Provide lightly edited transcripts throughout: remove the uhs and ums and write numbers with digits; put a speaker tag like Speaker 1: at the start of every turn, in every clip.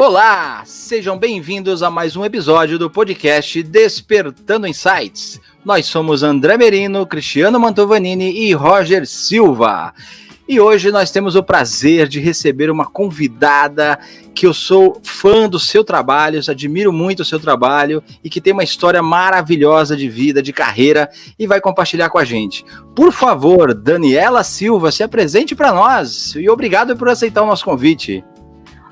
Speaker 1: Olá, sejam bem-vindos a mais um episódio do podcast Despertando Insights. Nós somos André Merino, Cristiano Mantovanini e Roger Silva. E hoje nós temos o prazer de receber uma convidada que eu sou fã do seu trabalho, admiro muito o seu trabalho e que tem uma história maravilhosa de vida, de carreira e vai compartilhar com a gente. Por favor, Daniela Silva, se apresente para nós e obrigado por aceitar o nosso convite.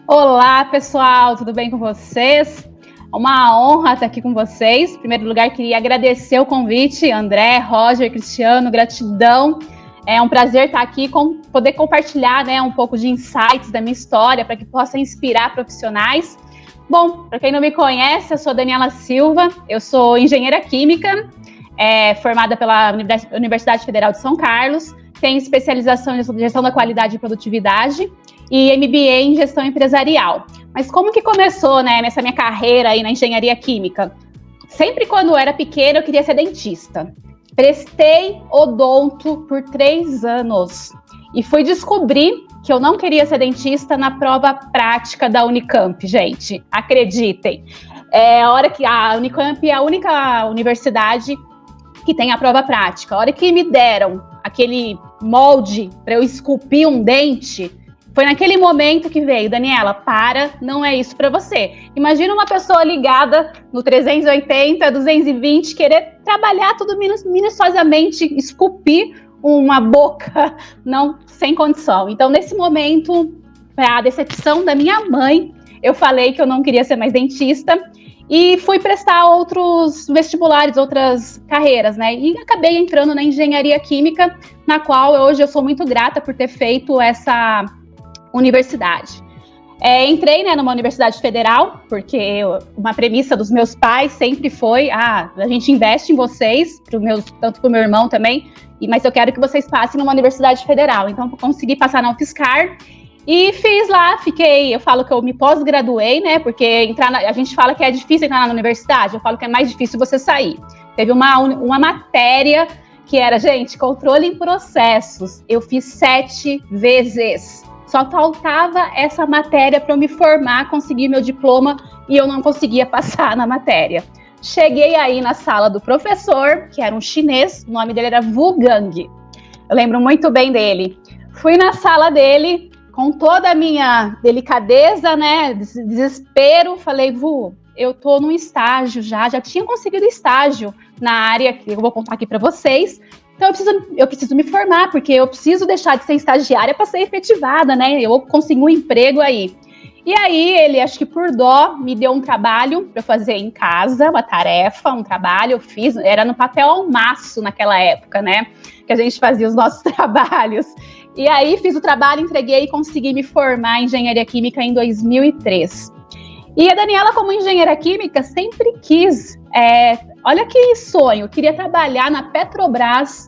Speaker 2: Olá, pessoal, tudo bem com vocês? Uma honra estar aqui com vocês. Em primeiro lugar, queria agradecer o convite, André, Roger, Cristiano, gratidão. É um prazer estar aqui, poder compartilhar, um pouco de insights da minha história, para que possa inspirar profissionais. Bom, para quem não me conhece, eu sou Daniela Silva, eu sou engenheira química, formada pela Universidade Federal de São Carlos, tenho especialização em gestão da qualidade e produtividade e MBA em gestão empresarial. Mas como que começou, nessa minha carreira aí na engenharia química? Sempre quando eu era pequena, eu queria ser dentista. Prestei odonto por 3 anos e fui descobrir que eu não queria ser dentista na prova prática da Unicamp, gente, acreditem. A Unicamp é a única universidade que tem a prova prática. A hora que me deram aquele molde para eu esculpir um dente, foi naquele momento que veio, Daniela, não é isso para você. Imagina uma pessoa ligada no 380, 220, querer trabalhar tudo minuciosamente, esculpir uma boca, não, sem condição. Então, nesse momento, para a decepção da minha mãe, eu falei que eu não queria ser mais dentista e fui prestar outros vestibulares, outras carreiras, E acabei entrando na engenharia química, na qual hoje eu sou muito grata por ter feito essa universidade. Entrei numa universidade federal, porque uma premissa dos meus pais sempre foi, a gente investe em vocês, tanto para o meu irmão também, mas eu quero que vocês passem numa universidade federal. Então, consegui passar na UFSCar e fiz lá, eu falo que eu me pós-graduei, porque a gente fala que é difícil entrar na universidade, eu falo que é mais difícil você sair. Teve uma matéria que era, gente, controle em processos. Eu fiz 7 vezes. Só faltava essa matéria para eu me formar, conseguir meu diploma, e eu não conseguia passar na matéria. Cheguei aí na sala do professor, que era um chinês, o nome dele era Wu Gang. Eu lembro muito bem dele. Fui na sala dele, com toda a minha delicadeza, desespero, falei, Wu, eu tô num estágio já tinha conseguido estágio na área que eu vou contar aqui para vocês. Então, eu preciso me formar, porque eu preciso deixar de ser estagiária para ser efetivada, Eu consegui um emprego aí. E aí, ele, acho que por dó, me deu um trabalho para fazer em casa, uma tarefa, um trabalho, eu fiz, era no papel almaço naquela época, Que a gente fazia os nossos trabalhos. E aí, fiz o trabalho, entreguei e consegui me formar em engenharia química em 2003. E a Daniela, como engenheira química, sempre quis, olha que sonho, queria trabalhar na Petrobras,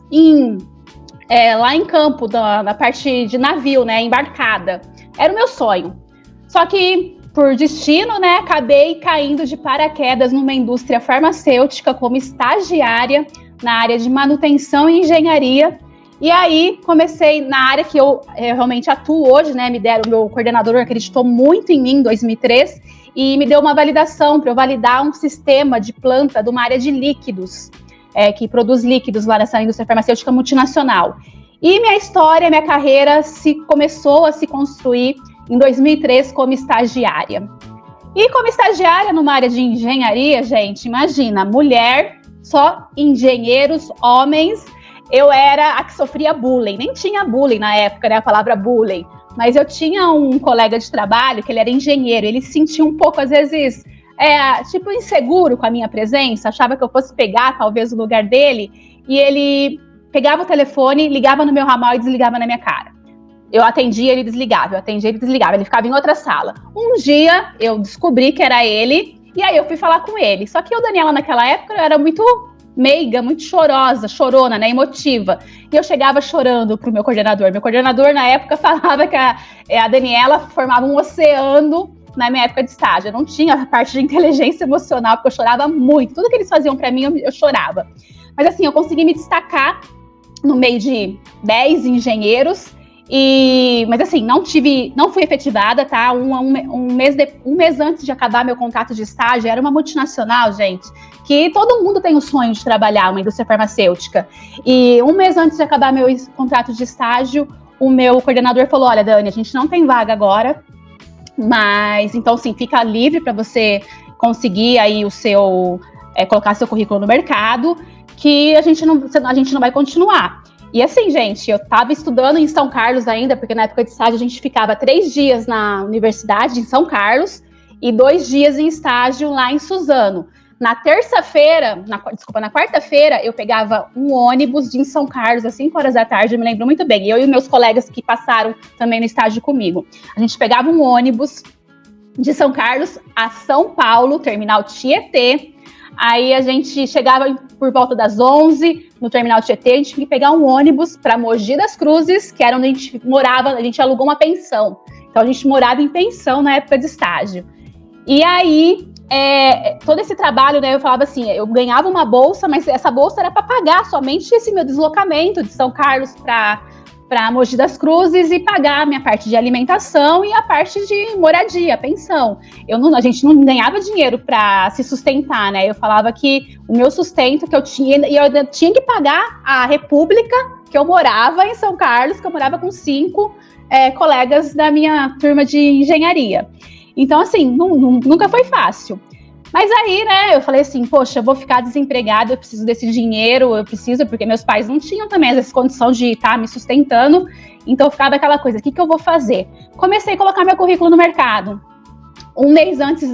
Speaker 2: lá em campo, na parte de navio, embarcada. Era o meu sonho. Só que, por destino, acabei caindo de paraquedas numa indústria farmacêutica como estagiária na área de manutenção e engenharia. E aí, comecei na área que eu realmente atuo hoje, o meu coordenador acreditou muito em mim em 2003 e me deu uma validação para eu validar um sistema de planta de uma área de líquidos, que produz líquidos lá nessa indústria farmacêutica multinacional. E minha história, minha carreira começou a se construir em 2003 como estagiária. E como estagiária numa área de engenharia, gente, imagina, mulher, só engenheiros, homens. Eu era a que sofria bullying, nem tinha bullying na época, a palavra bullying, mas eu tinha um colega de trabalho que ele era engenheiro, ele se sentia um pouco, às vezes, inseguro com a minha presença, achava que eu fosse pegar, talvez, o lugar dele, e ele pegava o telefone, ligava no meu ramal e desligava na minha cara. Eu atendia, ele desligava, ele ficava em outra sala. Um dia, eu descobri que era ele, e aí eu fui falar com ele. Só que eu, Daniela, naquela época, eu era muito meiga, muito chorona, emotiva. E eu chegava chorando pro meu coordenador. Meu coordenador, na época, falava que a Daniela formava um oceano na minha época de estágio. Eu não tinha a parte de inteligência emocional, porque eu chorava muito. Tudo que eles faziam para mim, eu chorava. Mas assim, eu consegui me destacar no meio de 10 engenheiros Mas assim, não fui efetivada, tá? Um mês antes de acabar meu contrato de estágio, era uma multinacional, gente, que todo mundo tem o sonho de trabalhar, uma indústria farmacêutica. E um mês antes de acabar meu contrato de estágio, o meu coordenador falou: olha, Dani, a gente não tem vaga agora, mas então sim, fica livre para você conseguir aí colocar seu currículo no mercado, que a gente não vai continuar. E assim, gente, eu estava estudando em São Carlos ainda, porque na época de estágio a gente ficava 3 dias na universidade em São Carlos e 2 dias em estágio lá em Suzano. Na quarta-feira, eu pegava um ônibus de São Carlos às 5 horas da tarde, eu me lembro muito bem. Eu e meus colegas que passaram também no estágio comigo. A gente pegava um ônibus de São Carlos a São Paulo, terminal Tietê. Aí a gente chegava por volta das 11 no terminal Tietê, a gente tinha que pegar um ônibus para Mogi das Cruzes, que era onde a gente morava, a gente alugou uma pensão. Então a gente morava em pensão na época de estágio. E aí, todo esse trabalho, né, eu falava assim, eu ganhava uma bolsa, mas essa bolsa era para pagar somente esse meu deslocamento de São Carlos para Mogi das Cruzes e pagar a minha parte de alimentação e a parte de moradia, pensão. A gente não ganhava dinheiro para se sustentar, né? Eu falava que o meu sustento que eu tinha que pagar a república que eu morava em São Carlos, que eu morava com 5 colegas da minha turma de engenharia. Então, assim, nunca foi fácil. Mas aí, né, eu falei assim, poxa, eu vou ficar desempregada, eu preciso desse dinheiro, porque meus pais não tinham também essa condição de estar me sustentando, então ficava aquela coisa, o que eu vou fazer? Comecei a colocar meu currículo no mercado. Um mês antes,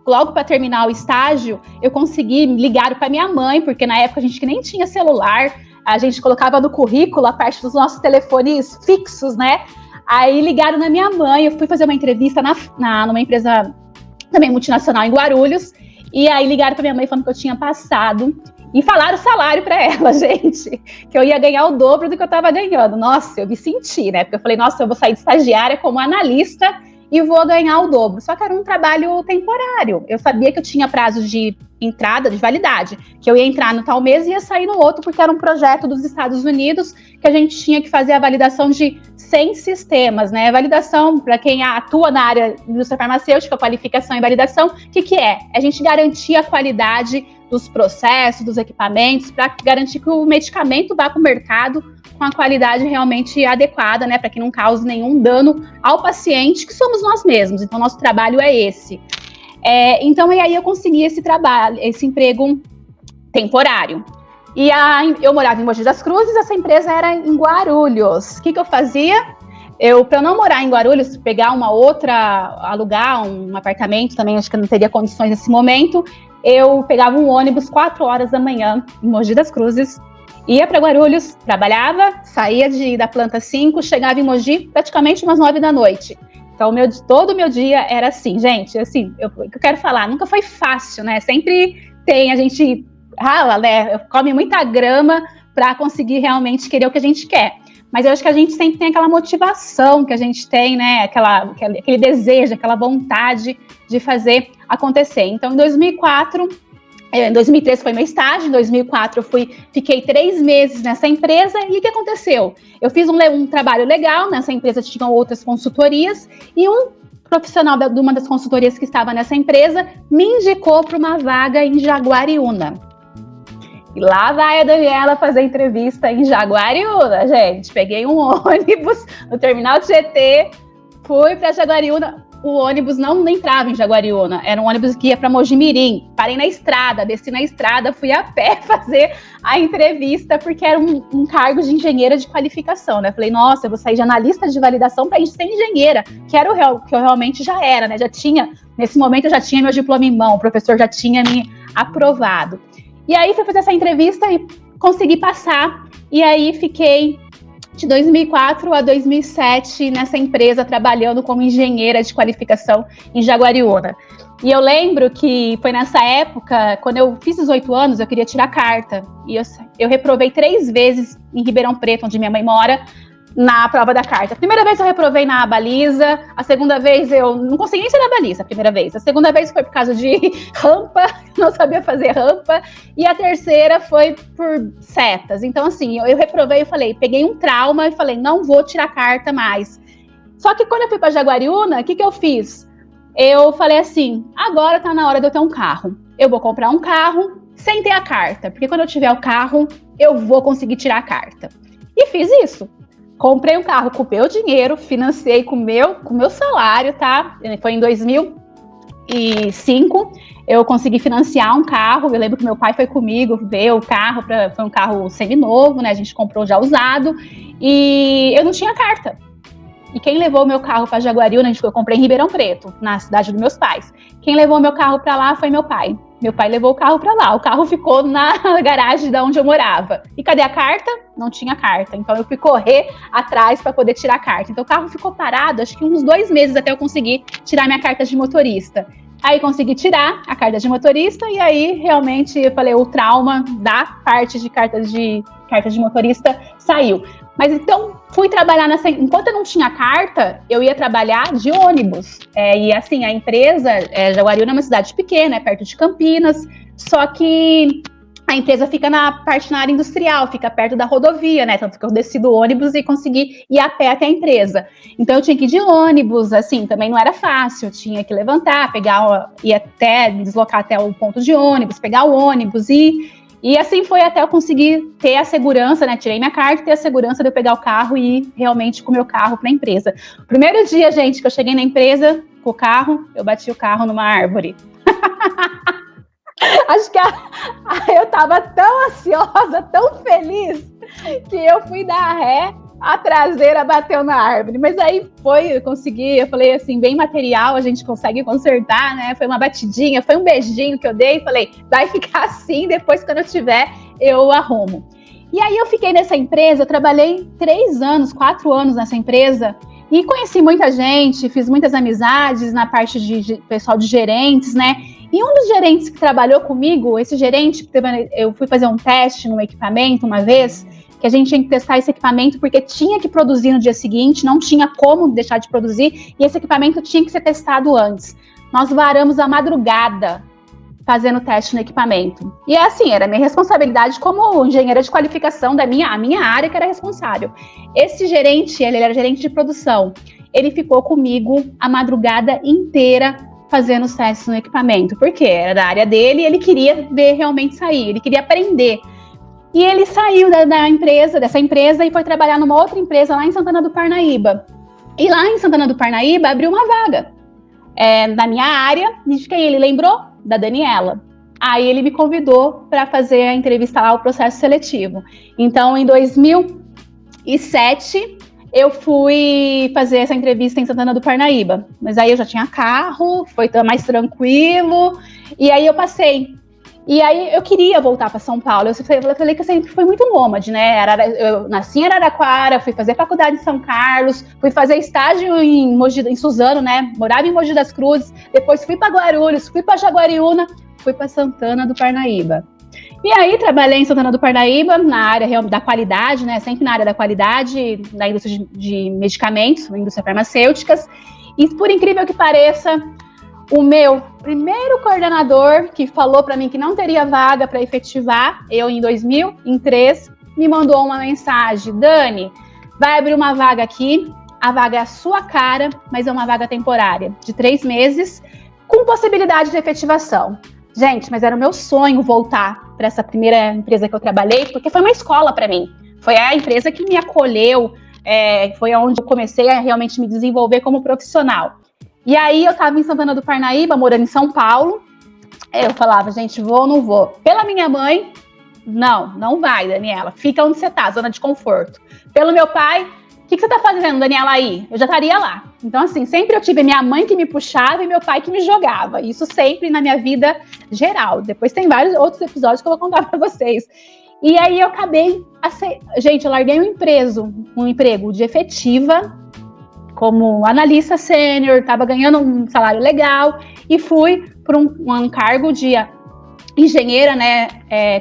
Speaker 2: logo para terminar o estágio, eu consegui ligar para minha mãe, porque na época a gente que nem tinha celular, a gente colocava no currículo a parte dos nossos telefones fixos, né? Aí ligaram na minha mãe, eu fui fazer uma entrevista numa empresa também multinacional em Guarulhos, e aí ligaram para minha mãe falando que eu tinha passado, e falaram o salário para ela, gente, que eu ia ganhar o dobro do que eu estava ganhando. Nossa, eu me senti, né, porque eu falei, nossa, eu vou sair de estagiária como analista e vou ganhar o dobro, só que era um trabalho temporário, eu sabia que eu tinha prazo de entrada, de validade, que eu ia entrar no tal mês e ia sair no outro, porque era um projeto dos Estados Unidos, que a gente tinha que fazer a validação de 100 sistemas, né? Validação, para quem atua na área de indústria farmacêutica, qualificação e validação, o que é? A gente garantir a qualidade dos processos, dos equipamentos, para garantir que o medicamento vá para o mercado com a qualidade realmente adequada, né? Para que não cause nenhum dano ao paciente, que somos nós mesmos. Então, nosso trabalho é esse. Então, e aí eu consegui esse emprego temporário. E eu morava em Mogi das Cruzes, essa empresa era em Guarulhos. O que eu fazia? Para não morar em Guarulhos, alugar um apartamento também, acho que eu não teria condições nesse momento, eu pegava um ônibus 4 horas da manhã em Mogi das Cruzes, ia para Guarulhos, trabalhava, saía da planta 5, chegava em Mogi praticamente umas 9 da noite. Então, todo o meu dia era assim, gente, assim, eu quero falar, nunca foi fácil, né? Sempre a gente rala, né? Come muita grama para conseguir realmente querer o que a gente quer. Mas eu acho que a gente sempre tem aquela motivação que a gente tem, né? Aquele desejo, aquela vontade de fazer acontecer. Então, em 2003 foi meu estágio, em 2004 eu fiquei 3 meses nessa empresa, e o que aconteceu? Eu fiz um trabalho legal, nessa empresa tinham outras consultorias, e um profissional de uma das consultorias que estava nessa empresa me indicou para uma vaga em Jaguariúna. E lá vai a Daniela fazer entrevista em Jaguariúna, gente. Peguei um ônibus no terminal de GT, fui para Jaguariúna. O ônibus não entrava em Jaguariúna, era um ônibus que ia para Mojimirim. Parei na estrada, desci na estrada, fui a pé fazer a entrevista, porque era um cargo de engenheira de qualificação, né? Falei, nossa, eu vou sair de analista de validação para ser engenheira, que era que eu realmente já era, né? Nesse momento eu já tinha meu diploma em mão, o professor já tinha me aprovado. E aí fui fazer essa entrevista e consegui passar, e aí fiquei de 2004 a 2007 nessa empresa, trabalhando como engenheira de qualificação em Jaguariúna. E eu lembro que foi nessa época, quando eu fiz 18 anos, eu queria tirar carta. E eu reprovei 3 vezes em Ribeirão Preto, onde minha mãe mora, na prova da carta. A primeira vez eu reprovei na baliza, a segunda vez eu não consegui nem tirar a baliza, a primeira vez. A segunda vez foi por causa de rampa, não sabia fazer rampa, e a terceira foi por setas. Então, assim, eu reprovei e falei, peguei um trauma e falei, não vou tirar carta mais. Só que quando eu fui para Jaguariúna, o que eu fiz? Eu falei assim, agora tá na hora de eu ter um carro. Eu vou comprar um carro sem ter a carta, porque quando eu tiver o carro, eu vou conseguir tirar a carta. E fiz isso. Comprei um carro com o meu dinheiro, financei com o meu salário, tá? Foi em 2005, eu consegui financiar um carro. Eu lembro que meu pai foi comigo ver o carro, foi um carro seminovo, né? A gente comprou já usado, e eu não tinha carta. E quem levou o meu carro para Jaguariúna, eu comprei em Ribeirão Preto, na cidade dos meus pais. Quem levou o meu carro para lá foi meu pai. Meu pai levou o carro para lá. O carro ficou na garagem de onde eu morava. E cadê a carta? Não tinha carta. Então eu fui correr atrás para poder tirar a carta. Então o carro ficou parado, acho que uns 2 meses até eu conseguir tirar minha carta de motorista. Aí consegui tirar a carta de motorista e aí realmente eu falei, o trauma da parte de carta de motorista saiu. Mas então, fui trabalhar enquanto eu não tinha carta, eu ia trabalhar de ônibus. E assim, a empresa, Jaguariúna é uma cidade pequena, é perto de Campinas, só que a empresa fica na área industrial, fica perto da rodovia, né? Tanto que eu desci do ônibus e consegui ir a pé até a empresa. Então, eu tinha que ir de ônibus, assim, também não era fácil. Eu tinha que levantar, deslocar até o ponto de ônibus, pegar o ônibus e assim foi até eu conseguir ter a segurança, né? Tirei minha carta e ter a segurança de eu pegar o carro e ir realmente com o meu carro para a empresa. O primeiro dia, gente, que eu cheguei na empresa com o carro, eu bati o carro numa árvore. Acho que eu tava tão ansiosa, tão feliz, que eu fui dar ré, a traseira bateu na árvore. Mas aí eu consegui, eu falei assim, bem material, a gente consegue consertar, né? Foi uma batidinha, foi um beijinho que eu dei, falei, vai ficar assim, depois quando eu tiver, eu arrumo. E aí eu fiquei nessa empresa, eu trabalhei 4 anos nessa empresa, e conheci muita gente, fiz muitas amizades na parte de pessoal de gerentes, né? E um dos gerentes que trabalhou comigo, esse gerente, eu fui fazer um teste no equipamento uma vez, que a gente tinha que testar esse equipamento porque tinha que produzir no dia seguinte, não tinha como deixar de produzir, e esse equipamento tinha que ser testado antes. Nós varamos a madrugada fazendo teste no equipamento. E assim, era minha responsabilidade como engenheira de qualificação a minha área que era responsável. Esse gerente, ele era gerente de produção, ele ficou comigo a madrugada inteira fazendo os testes no equipamento, porque era da área dele e ele queria ver realmente sair, ele queria aprender. E ele saiu dessa empresa e foi trabalhar numa outra empresa lá em Santana do Parnaíba. E lá em Santana do Parnaíba abriu uma vaga na minha área. De quem ele lembrou? Da Daniela. Aí ele me convidou para fazer a entrevista lá, o processo seletivo. Então, em 2007, eu fui fazer essa entrevista em Santana do Parnaíba. Mas aí eu já tinha carro, foi mais tranquilo. E aí eu passei. E aí eu queria voltar para São Paulo. Eu falei que eu sempre fui muito nômade, né? Eu nasci em Araraquara, fui fazer faculdade em São Carlos, fui fazer estágio em Suzano, né? Morava em Mogi das Cruzes, depois fui para Guarulhos, fui para Jaguariúna, fui para Santana do Parnaíba. E aí trabalhei em Santana do Parnaíba, na área da qualidade, né? Sempre na área da qualidade, na indústria de medicamentos, na indústria farmacêuticas. E por incrível que pareça, o meu primeiro coordenador, que falou para mim que não teria vaga para efetivar, eu em 2003, me mandou uma mensagem: Dani, vai abrir uma vaga aqui, a vaga é a sua cara, mas é uma vaga temporária, de 3 meses, com possibilidade de efetivação. Gente, mas era o meu sonho voltar para essa primeira empresa que eu trabalhei, porque foi uma escola para mim. Foi a empresa que me acolheu, foi onde eu comecei a realmente me desenvolver como profissional. E aí eu estava em Santana do Parnaíba, morando em São Paulo. Eu falava, gente, vou ou não vou? Pela minha mãe, não vai, Daniela. Fica onde você tá, zona de conforto. Pelo meu pai, o que você tá fazendo, Daniela, aí? Eu já estaria lá. Então, assim, sempre eu tive minha mãe que me puxava e meu pai que me jogava. Isso sempre na minha vida geral. Depois tem vários outros episódios que eu vou contar para vocês. E aí eu acabei... Gente, eu larguei um emprego de efetiva, como analista sênior, estava ganhando um salário legal e fui para um cargo de engenheira, né,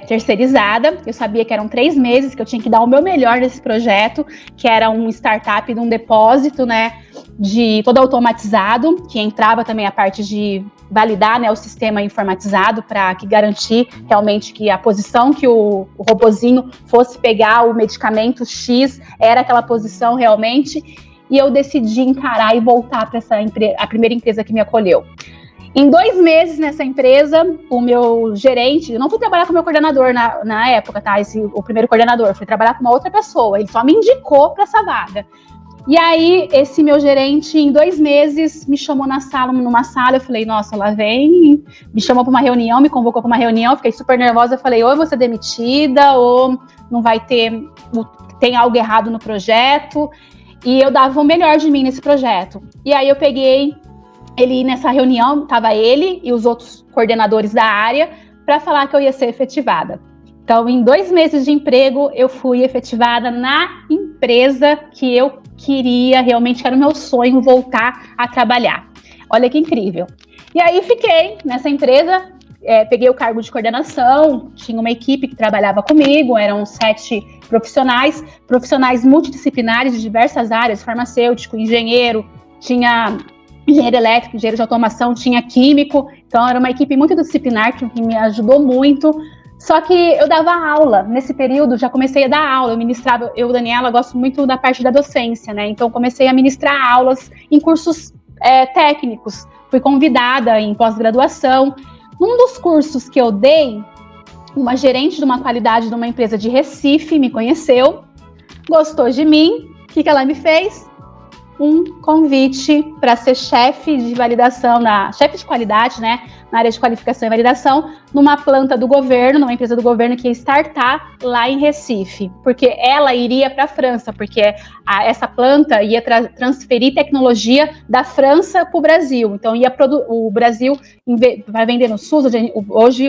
Speaker 2: terceirizada. Eu sabia que eram 3 meses que eu tinha que dar o meu melhor nesse projeto, que era um startup de um depósito, né, de todo automatizado, que entrava também a parte de validar, né, o sistema informatizado para garantir realmente que a posição que o robozinho fosse pegar o medicamento X era aquela posição realmente. E eu decidi encarar e voltar para a primeira empresa que me acolheu. Em 2 meses nessa empresa, o meu gerente, eu não fui trabalhar com o meu coordenador na época, tá? O primeiro coordenador, fui trabalhar com uma outra pessoa, ele só me indicou para essa vaga. E aí, esse meu gerente, em 2 meses, me chamou numa sala, eu falei, nossa, lá vem, me chamou para uma reunião, me convocou para uma reunião, fiquei super nervosa, falei, ou eu vou ser demitida, ou não vai tem algo errado no projeto, e eu dava o melhor de mim nesse projeto. E aí eu peguei ele nessa reunião, estava ele e os outros coordenadores da área para falar que eu ia ser efetivada. Então, em 2 meses de emprego, eu fui efetivada na empresa que eu queria, realmente era o meu sonho voltar a trabalhar. Olha que incrível. E aí fiquei nessa empresa, peguei o cargo de coordenação, tinha uma equipe que trabalhava comigo, eram 7 profissionais multidisciplinares de diversas áreas, farmacêutico, engenheiro, tinha engenheiro elétrico, engenheiro de automação, tinha químico, então era uma equipe multidisciplinar que me ajudou muito. Só que eu dava aula, nesse período já comecei a dar aula, eu, Daniela, gosto muito da parte da docência, né? Então comecei a ministrar aulas em cursos técnicos, fui convidada em pós-graduação. Num dos cursos que eu dei, uma gerente de uma qualidade de uma empresa de Recife me conheceu, gostou de mim, o que ela me fez? Um convite para ser chefe de validação, chefe de qualidade, né, na área de qualificação e validação, numa planta do governo, numa empresa do governo que ia startar lá em Recife, porque ela iria para a França, porque essa planta ia transferir tecnologia da França para o Brasil, então o Brasil vai vender no SUS, hoje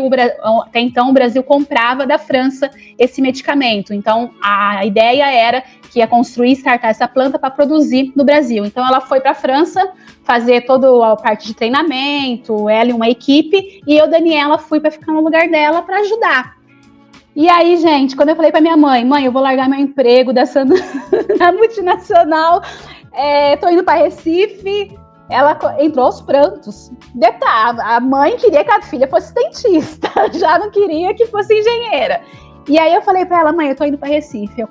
Speaker 2: até então o Brasil comprava da França esse medicamento, então a ideia era que ia construir e startar essa planta para produzir no Brasil. Então ela foi para a França fazer toda a parte de treinamento, ela e uma equipe, e eu, Daniela, fui para ficar no lugar dela para ajudar. E aí, gente, quando eu falei para minha mãe, eu vou largar meu emprego na multinacional, tô indo para Recife, ela entrou aos prantos. Detalhe, a mãe queria que a filha fosse dentista, já não queria que fosse engenheira. E aí eu falei pra ela, mãe, eu tô indo pra Recife.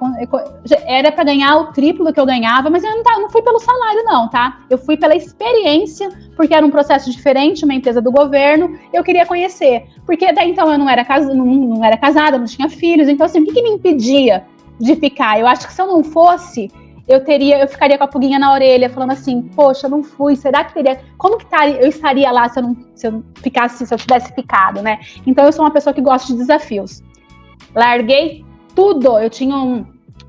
Speaker 2: Era pra ganhar o triplo do que eu ganhava, mas eu não fui pelo salário não, tá? Eu fui pela experiência, porque era um processo diferente, uma empresa do governo, eu queria conhecer. Porque até então eu não era casada, não tinha filhos, então assim, o que me impedia de ficar? Eu acho que se eu não fosse, eu ficaria com a pulguinha na orelha, falando assim, poxa, eu não fui, será que teria... Como que eu estaria lá se eu tivesse ficado, né? Então eu sou uma pessoa que gosta de desafios. Larguei tudo, eu tinha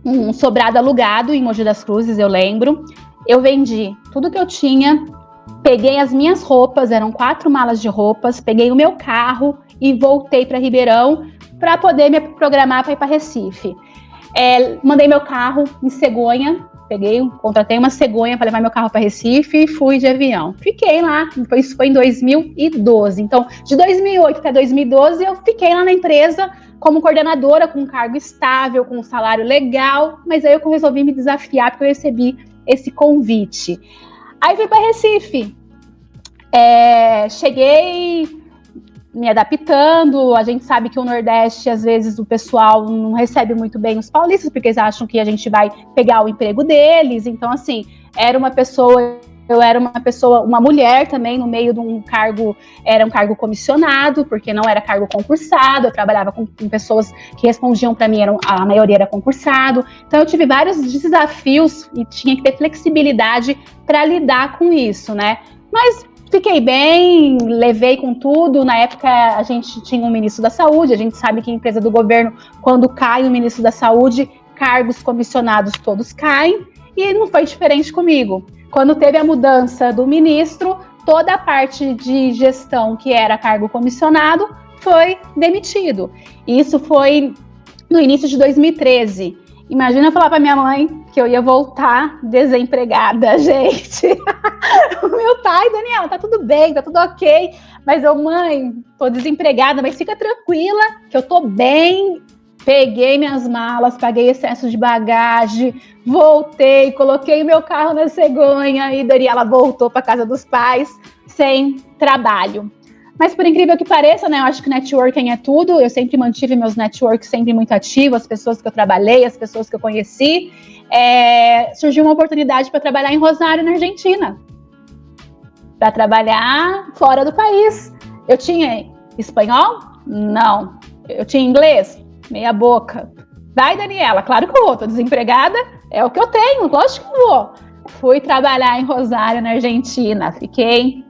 Speaker 2: um sobrado alugado em Mogi das Cruzes, eu lembro. Eu vendi tudo que eu tinha, peguei as minhas roupas, eram 4 malas de roupas, peguei o meu carro e voltei para Ribeirão para poder me programar para ir para Recife. Mandei meu carro em cegonha, contratei uma cegonha para levar meu carro para Recife e fui de avião. Fiquei lá, isso foi em 2012. Então, de 2008 até 2012, eu fiquei lá na empresa como coordenadora, com um cargo estável, com um salário legal, mas aí eu resolvi me desafiar porque eu recebi esse convite. Aí fui para Recife. Cheguei me adaptando, a gente sabe que o Nordeste, às vezes, o pessoal não recebe muito bem os paulistas, porque eles acham que a gente vai pegar o emprego deles, então, assim, eu era uma mulher também, no meio de um cargo, era um cargo comissionado, porque não era cargo concursado, eu trabalhava com pessoas que respondiam para mim, a maioria era concursado, então eu tive vários desafios e tinha que ter flexibilidade para lidar com isso, né, mas fiquei bem, levei com tudo. Na época, a gente tinha um ministro da Saúde. A gente sabe que a empresa do governo, quando cai o ministro da Saúde, cargos comissionados todos caem. E não foi diferente comigo. Quando teve a mudança do ministro, toda a parte de gestão, que era cargo comissionado, foi demitido. Isso foi no início de 2013. Imagina eu falar pra minha mãe que eu ia voltar desempregada, gente. O meu pai, Daniela, tá tudo bem, tá tudo ok. Mas eu, mãe, tô desempregada, mas fica tranquila que eu tô bem. Peguei minhas malas, paguei excesso de bagagem, voltei, coloquei meu carro na cegonha e Daniela voltou para casa dos pais sem trabalho. Mas por incrível que pareça, né, eu acho que networking é tudo. Eu sempre mantive meus networks sempre muito ativos, as pessoas que eu trabalhei, as pessoas que eu conheci. Surgiu uma oportunidade para trabalhar em Rosário, na Argentina. Para trabalhar fora do país. Eu tinha espanhol? Não. Eu tinha inglês? Meia boca. Vai, Daniela, claro que eu vou, tô desempregada, é o que eu tenho, lógico que eu vou. Fui trabalhar em Rosário, na Argentina, fiquei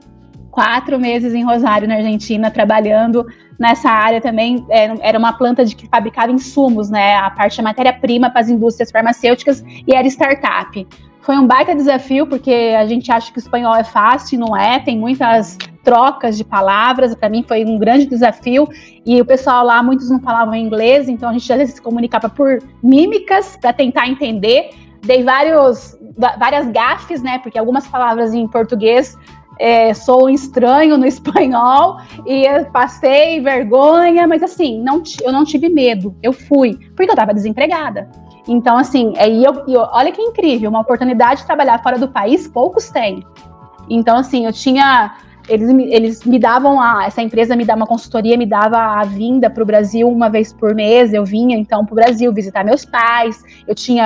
Speaker 2: 4 meses em Rosário, na Argentina, trabalhando nessa área também. Era uma planta que fabricava insumos, né, a parte da matéria-prima para as indústrias farmacêuticas, e era startup. Foi um baita desafio, porque a gente acha que o espanhol é fácil, não é, tem muitas trocas de palavras, para mim foi um grande desafio, e o pessoal lá, muitos não falavam inglês, então a gente às vezes se comunicava por mímicas para tentar entender. Dei várias gafes, né, porque algumas palavras em português soam estranho no espanhol, e eu passei vergonha, mas assim, eu não tive medo, eu fui, porque eu estava desempregada. Então, assim, olha que incrível, uma oportunidade de trabalhar fora do país, poucos têm. Então, assim, eles me davam, essa empresa me dava uma consultoria, me dava a vinda para o Brasil uma vez por mês. Eu vinha, então, para o Brasil visitar meus pais.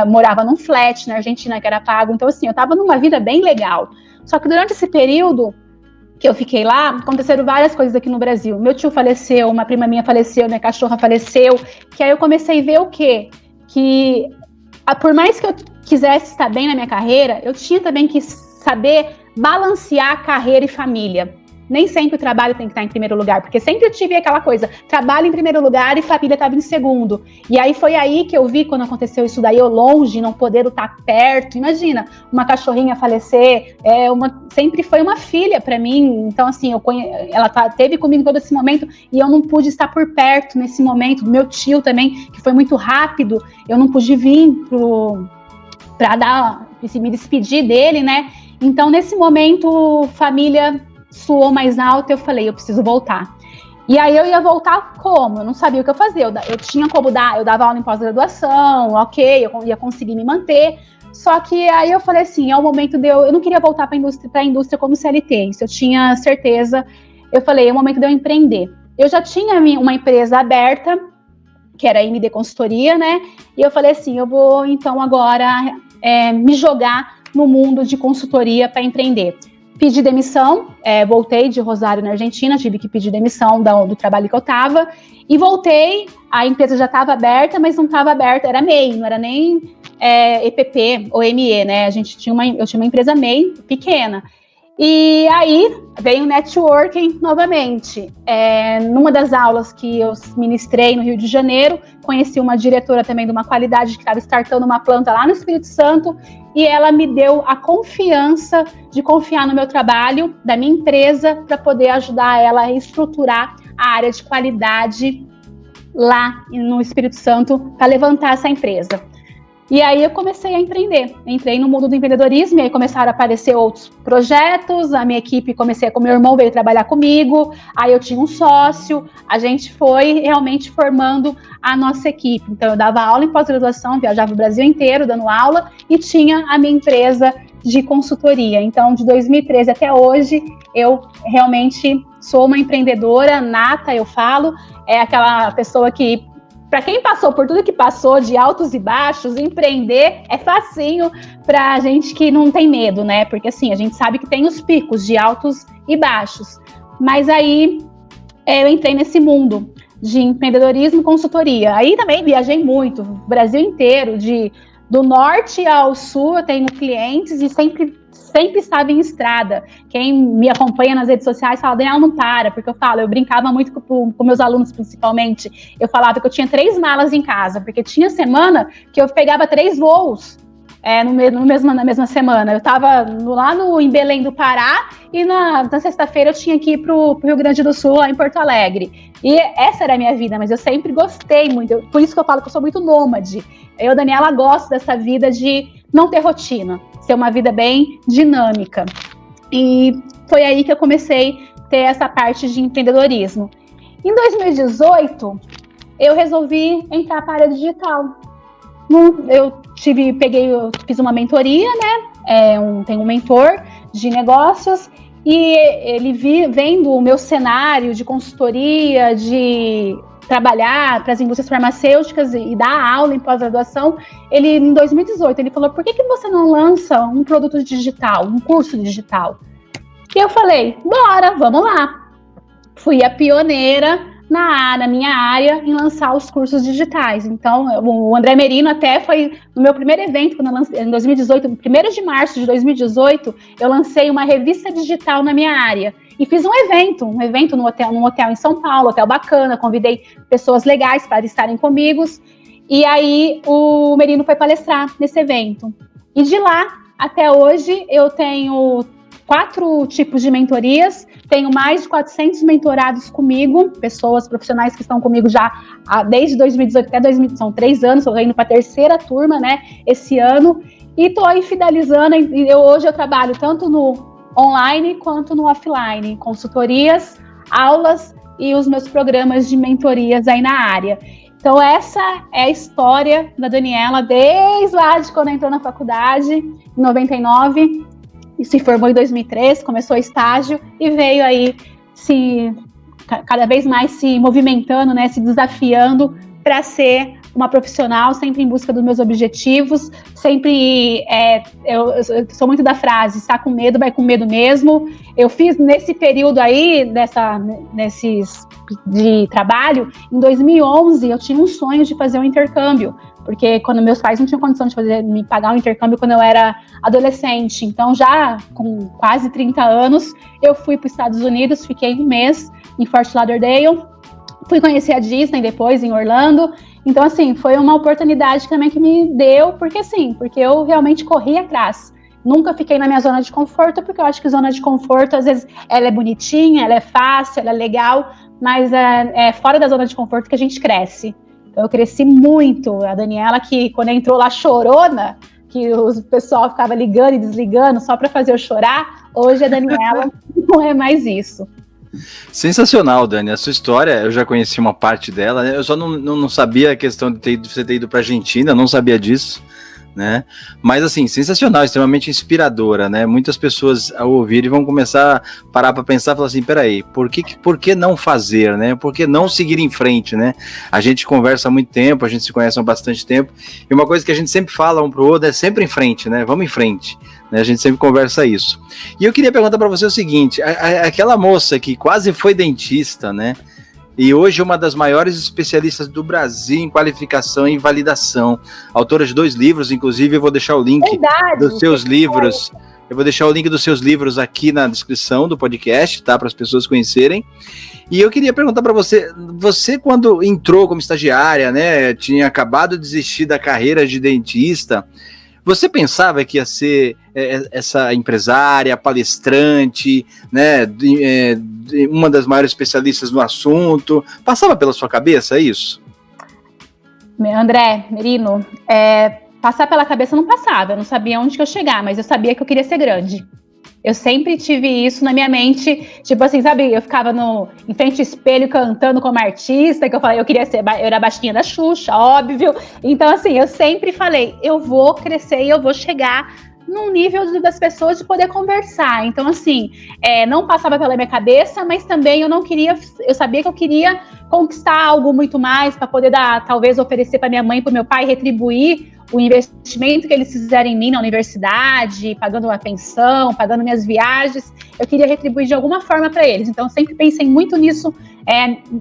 Speaker 2: Morava num flat na Argentina que era pago. Então, assim, eu estava numa vida bem legal. Só que durante esse período que eu fiquei lá, aconteceram várias coisas aqui no Brasil. Meu tio faleceu, uma prima minha faleceu, minha cachorra faleceu. Que aí eu comecei a ver o quê? Que por mais que eu quisesse estar bem na minha carreira, eu tinha também que saber balancear carreira e família. Nem sempre o trabalho tem que estar em primeiro lugar, porque sempre eu tive aquela coisa, trabalho em primeiro lugar e família estava em segundo. E aí foi aí que eu vi, quando aconteceu isso daí, eu longe, não poder estar perto. Imagina, uma cachorrinha falecer, sempre foi uma filha para mim. Então, assim, ela teve comigo todo esse momento e eu não pude estar por perto nesse momento. Meu tio também, que foi muito rápido, eu não pude vir para me despedir dele, né? Então, nesse momento, família soou mais alto, eu falei, eu preciso voltar. E aí eu ia voltar como? Eu não sabia o que eu fazia. Eu tinha como eu dava aula em pós-graduação, ok, eu ia conseguir me manter. Só que aí eu falei assim, é o momento de eu não queria voltar para a indústria como CLT, isso eu tinha certeza. Eu falei, é o momento de eu empreender. Eu já tinha uma empresa aberta, que era a MD Consultoria, né? E eu falei assim, eu vou então agora me jogar no mundo de consultoria para empreender. Pedi demissão, voltei de Rosário, na Argentina, tive que pedir demissão do trabalho que eu estava, e voltei, a empresa já estava aberta, mas não estava aberta, era MEI, não era nem EPP ou ME, né? Eu tinha uma empresa MEI pequena. E aí veio o networking novamente. Numa das aulas que eu ministrei no Rio de Janeiro, conheci uma diretora também de uma qualidade que estava startando uma planta lá no Espírito Santo, e ela me deu a confiança de confiar no meu trabalho, da minha empresa, para poder ajudar ela a estruturar a área de qualidade lá no Espírito Santo, para levantar essa empresa. E aí eu comecei a empreender, entrei no mundo do empreendedorismo, e aí começaram a aparecer outros projetos, a minha equipe, meu irmão veio trabalhar comigo, aí eu tinha um sócio, a gente foi realmente formando a nossa equipe. Então eu dava aula em pós-graduação, viajava o Brasil inteiro dando aula, e tinha a minha empresa de consultoria. Então de 2013 até hoje, eu realmente sou uma empreendedora nata, eu falo, é aquela pessoa que, para quem passou por tudo que passou, de altos e baixos, empreender é facinho para gente que não tem medo, né? Porque assim, a gente sabe que tem os picos de altos e baixos. Mas aí eu entrei nesse mundo de empreendedorismo e consultoria. Aí também viajei muito, o Brasil inteiro, do norte ao sul eu tenho clientes e sempre estava em estrada. Quem me acompanha nas redes sociais fala, Daniela, não para, porque eu brincava muito com meus alunos, principalmente. Eu falava que eu tinha 3 malas em casa, porque tinha semana que eu pegava 3 voos. na mesma semana. Eu estava lá em Belém do Pará e na sexta-feira eu tinha que ir para o Rio Grande do Sul, lá em Porto Alegre. E essa era a minha vida, mas eu sempre gostei muito. Por isso que eu falo que eu sou muito nômade. Eu, Daniela, gosto dessa vida de não ter rotina, ser uma vida bem dinâmica. E foi aí que eu comecei a ter essa parte de empreendedorismo. Em 2018, eu resolvi entrar para a área digital. Eu fiz uma mentoria, né? Tenho um mentor de negócios e ele vendo o meu cenário de consultoria, de trabalhar para as indústrias farmacêuticas e dar aula em pós-graduação, em 2018, ele falou, por que você não lança um produto digital, um curso digital? E eu falei, bora, vamos lá. Fui a pioneira na minha área em lançar os cursos digitais. Então, o André Merino até foi no meu primeiro evento, quando eu lancei, em 2018, 1º de março de 2018, eu lancei uma revista digital na minha área. E fiz um evento num hotel em São Paulo, hotel bacana, convidei pessoas legais para estarem comigo. E aí o Merino foi palestrar nesse evento. E de lá até hoje eu tenho 4 tipos de mentorias, tenho mais de 400 mentorados comigo, pessoas profissionais que estão comigo já desde 2018 até 2020, são 3 anos, estou indo para a 3ª turma, né, esse ano, e estou aí fidelizando, hoje eu trabalho tanto no online quanto no offline, consultorias, aulas e os meus programas de mentorias aí na área. Então essa é a história da Daniela, desde lá de quando entrou na faculdade, em 99, e se formou em 2003, começou estágio e veio aí cada vez mais se movimentando, né, se desafiando para ser uma profissional, sempre em busca dos meus objetivos, sempre, eu sou muito da frase, está com medo, vai com medo mesmo. Eu fiz nesse período aí, de trabalho, em 2011, eu tinha um sonho de fazer um intercâmbio, porque quando meus pais não tinham condição de me pagar um intercâmbio quando eu era adolescente. Então, já com quase 30 anos, eu fui para os Estados Unidos, fiquei um mês em Fort Lauderdale, fui conhecer a Disney depois, em Orlando. Então, assim, foi uma oportunidade também que me deu, porque eu realmente corri atrás. Nunca fiquei na minha zona de conforto, porque eu acho que zona de conforto, às vezes, ela é bonitinha, ela é fácil, ela é legal, mas é fora da zona de conforto que a gente cresce. Eu cresci muito. A Daniela, que quando entrou lá chorona, que o pessoal ficava ligando e desligando só para fazer eu chorar, hoje a Daniela não é mais isso.
Speaker 1: Sensacional, Dani. A sua história, eu já conheci uma parte dela, né? Eu só não sabia a questão de você ter ido para a Argentina, não sabia disso, né? Mas assim, sensacional, extremamente inspiradora, né? Muitas pessoas ao ouvirem vão começar a parar para pensar e falar assim, peraí, por que não fazer, né? Por que não seguir em frente, né? A gente conversa há muito tempo, a gente se conhece há bastante tempo, e uma coisa que a gente sempre fala um pro outro é sempre em frente, né? Vamos em frente, né? A gente sempre conversa isso. E eu queria perguntar para você o seguinte, aquela moça que quase foi dentista, né? E hoje é uma das maiores especialistas do Brasil em qualificação e validação. Autora de 2 livros, inclusive eu vou deixar o link dos seus livros. Eu vou deixar o link dos seus livros aqui na descrição do podcast, tá? Para as pessoas conhecerem. E eu queria perguntar para você, quando entrou como estagiária, né? Tinha acabado de desistir da carreira de dentista. Você pensava que ia ser essa empresária, palestrante, né, uma das maiores especialistas no assunto? Passava pela sua cabeça isso?
Speaker 2: André, Merino, passar pela cabeça não passava, eu não sabia onde que eu ia chegar, mas eu sabia que eu queria ser grande. Eu sempre tive isso na minha mente, tipo assim, sabe, eu ficava em frente ao espelho cantando como artista, que eu falei, eu era a baixinha da Xuxa, óbvio. Então, assim, eu sempre falei, eu vou crescer e eu vou chegar num nível das pessoas de poder conversar. Então, assim, não passava pela minha cabeça, mas também eu sabia que eu queria conquistar algo muito mais para poder talvez oferecer para minha mãe e para meu pai, retribuir o investimento que eles fizeram em mim na universidade, pagando uma pensão, pagando minhas viagens. Eu queria retribuir de alguma forma para eles. Então, eu sempre pensei muito nisso,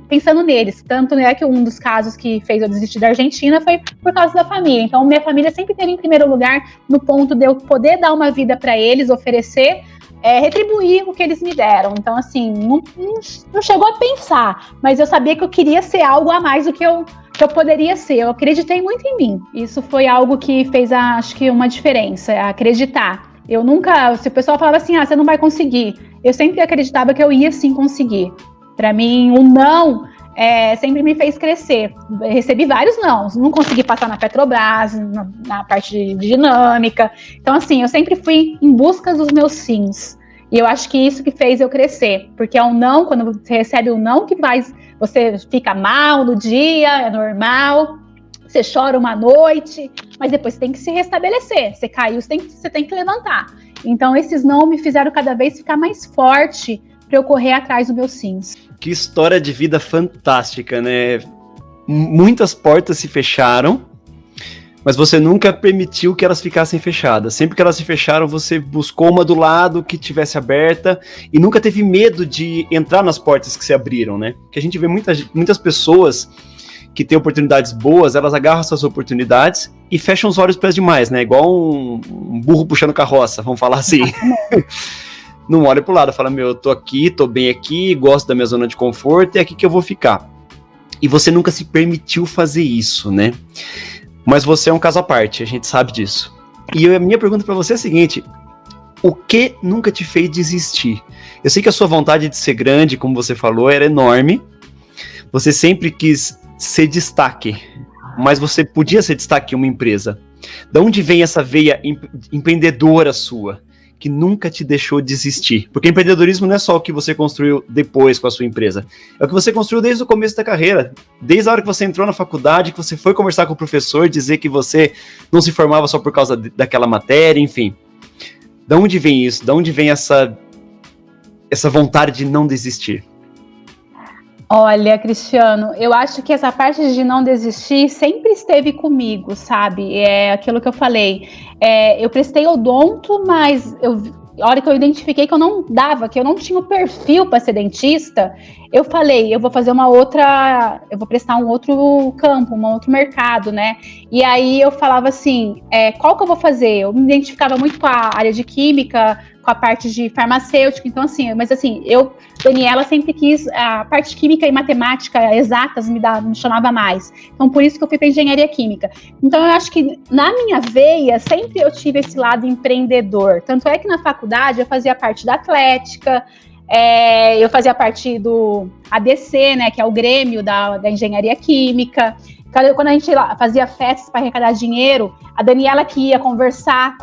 Speaker 2: pensando neles. Tanto que um dos casos que fez eu desistir da Argentina foi por causa da família. Então, minha família sempre esteve em primeiro lugar no ponto de eu poder dar uma vida para eles, oferecer, retribuir o que eles me deram. Então, assim, não chegou a pensar, mas eu sabia que eu queria ser algo a mais do que eu que eu poderia ser. Eu acreditei muito em mim. Isso foi algo que fez, acho que, uma diferença, acreditar. Eu nunca, se o pessoal falava assim, você não vai conseguir, eu sempre acreditava que eu ia sim conseguir. Para mim, um não sempre me fez crescer. Eu recebi vários não consegui passar na Petrobras, na parte de dinâmica. Então, assim, eu sempre fui em busca dos meus sims. E eu acho que isso que fez eu crescer, porque é um não, quando você recebe um não, que faz, você fica mal no dia, é normal, você chora uma noite, mas depois você tem que se restabelecer. Você caiu, você tem que levantar. Então, esses não me fizeram cada vez ficar mais forte para eu correr atrás dos meus sims.
Speaker 3: Que história de vida fantástica, né? Muitas portas se fecharam, mas você nunca permitiu que elas ficassem fechadas. Sempre que elas se fecharam, você buscou uma do lado que tivesse aberta e nunca teve medo de entrar nas portas que se abriram, né? Porque a gente vê muitas pessoas que têm oportunidades boas, elas agarram essas oportunidades e fecham os olhos para as demais, né? Igual um burro puxando carroça, vamos falar assim. Não olha pro lado, fala, eu tô aqui, tô bem aqui, gosto da minha zona de conforto, é aqui que eu vou ficar. E você nunca se permitiu fazer isso, né? Mas você é um caso à parte, a gente sabe disso. E a minha pergunta pra você é a seguinte, o que nunca te fez desistir? Eu sei que a sua vontade de ser grande, como você falou, era enorme, você sempre quis ser destaque, mas você podia ser destaque em uma empresa. De onde vem essa veia empreendedora sua? Que nunca te deixou desistir. Porque empreendedorismo não é só o que você construiu depois com a sua empresa. É o que você construiu desde o começo da carreira. Desde a hora que você entrou na faculdade, que você foi conversar com o professor, dizer que você não se formava só por causa daquela matéria, enfim. De onde vem isso? De onde vem essa vontade de não desistir?
Speaker 2: Olha, Cristiano, eu acho que essa parte de não desistir sempre esteve comigo, sabe? É aquilo que eu falei. Eu prestei odonto, mas a hora que eu identifiquei que eu não dava, que eu não tinha o perfil para ser dentista, eu falei, eu vou prestar um outro campo, um outro mercado, né? E aí eu falava assim, qual que eu vou fazer? Eu me identificava muito com a área de química, com a parte de farmacêutica, então assim, mas assim, Daniela sempre quis, a parte de química e matemática exatas me chamava mais, então por isso que eu fui para engenharia química. Então eu acho que na minha veia, sempre eu tive esse lado empreendedor, tanto é que na faculdade eu fazia parte da atlética, eu fazia parte do ADC, né, que é o Grêmio da Engenharia Química. Quando a gente fazia festas para arrecadar dinheiro, a Daniela que ia conversar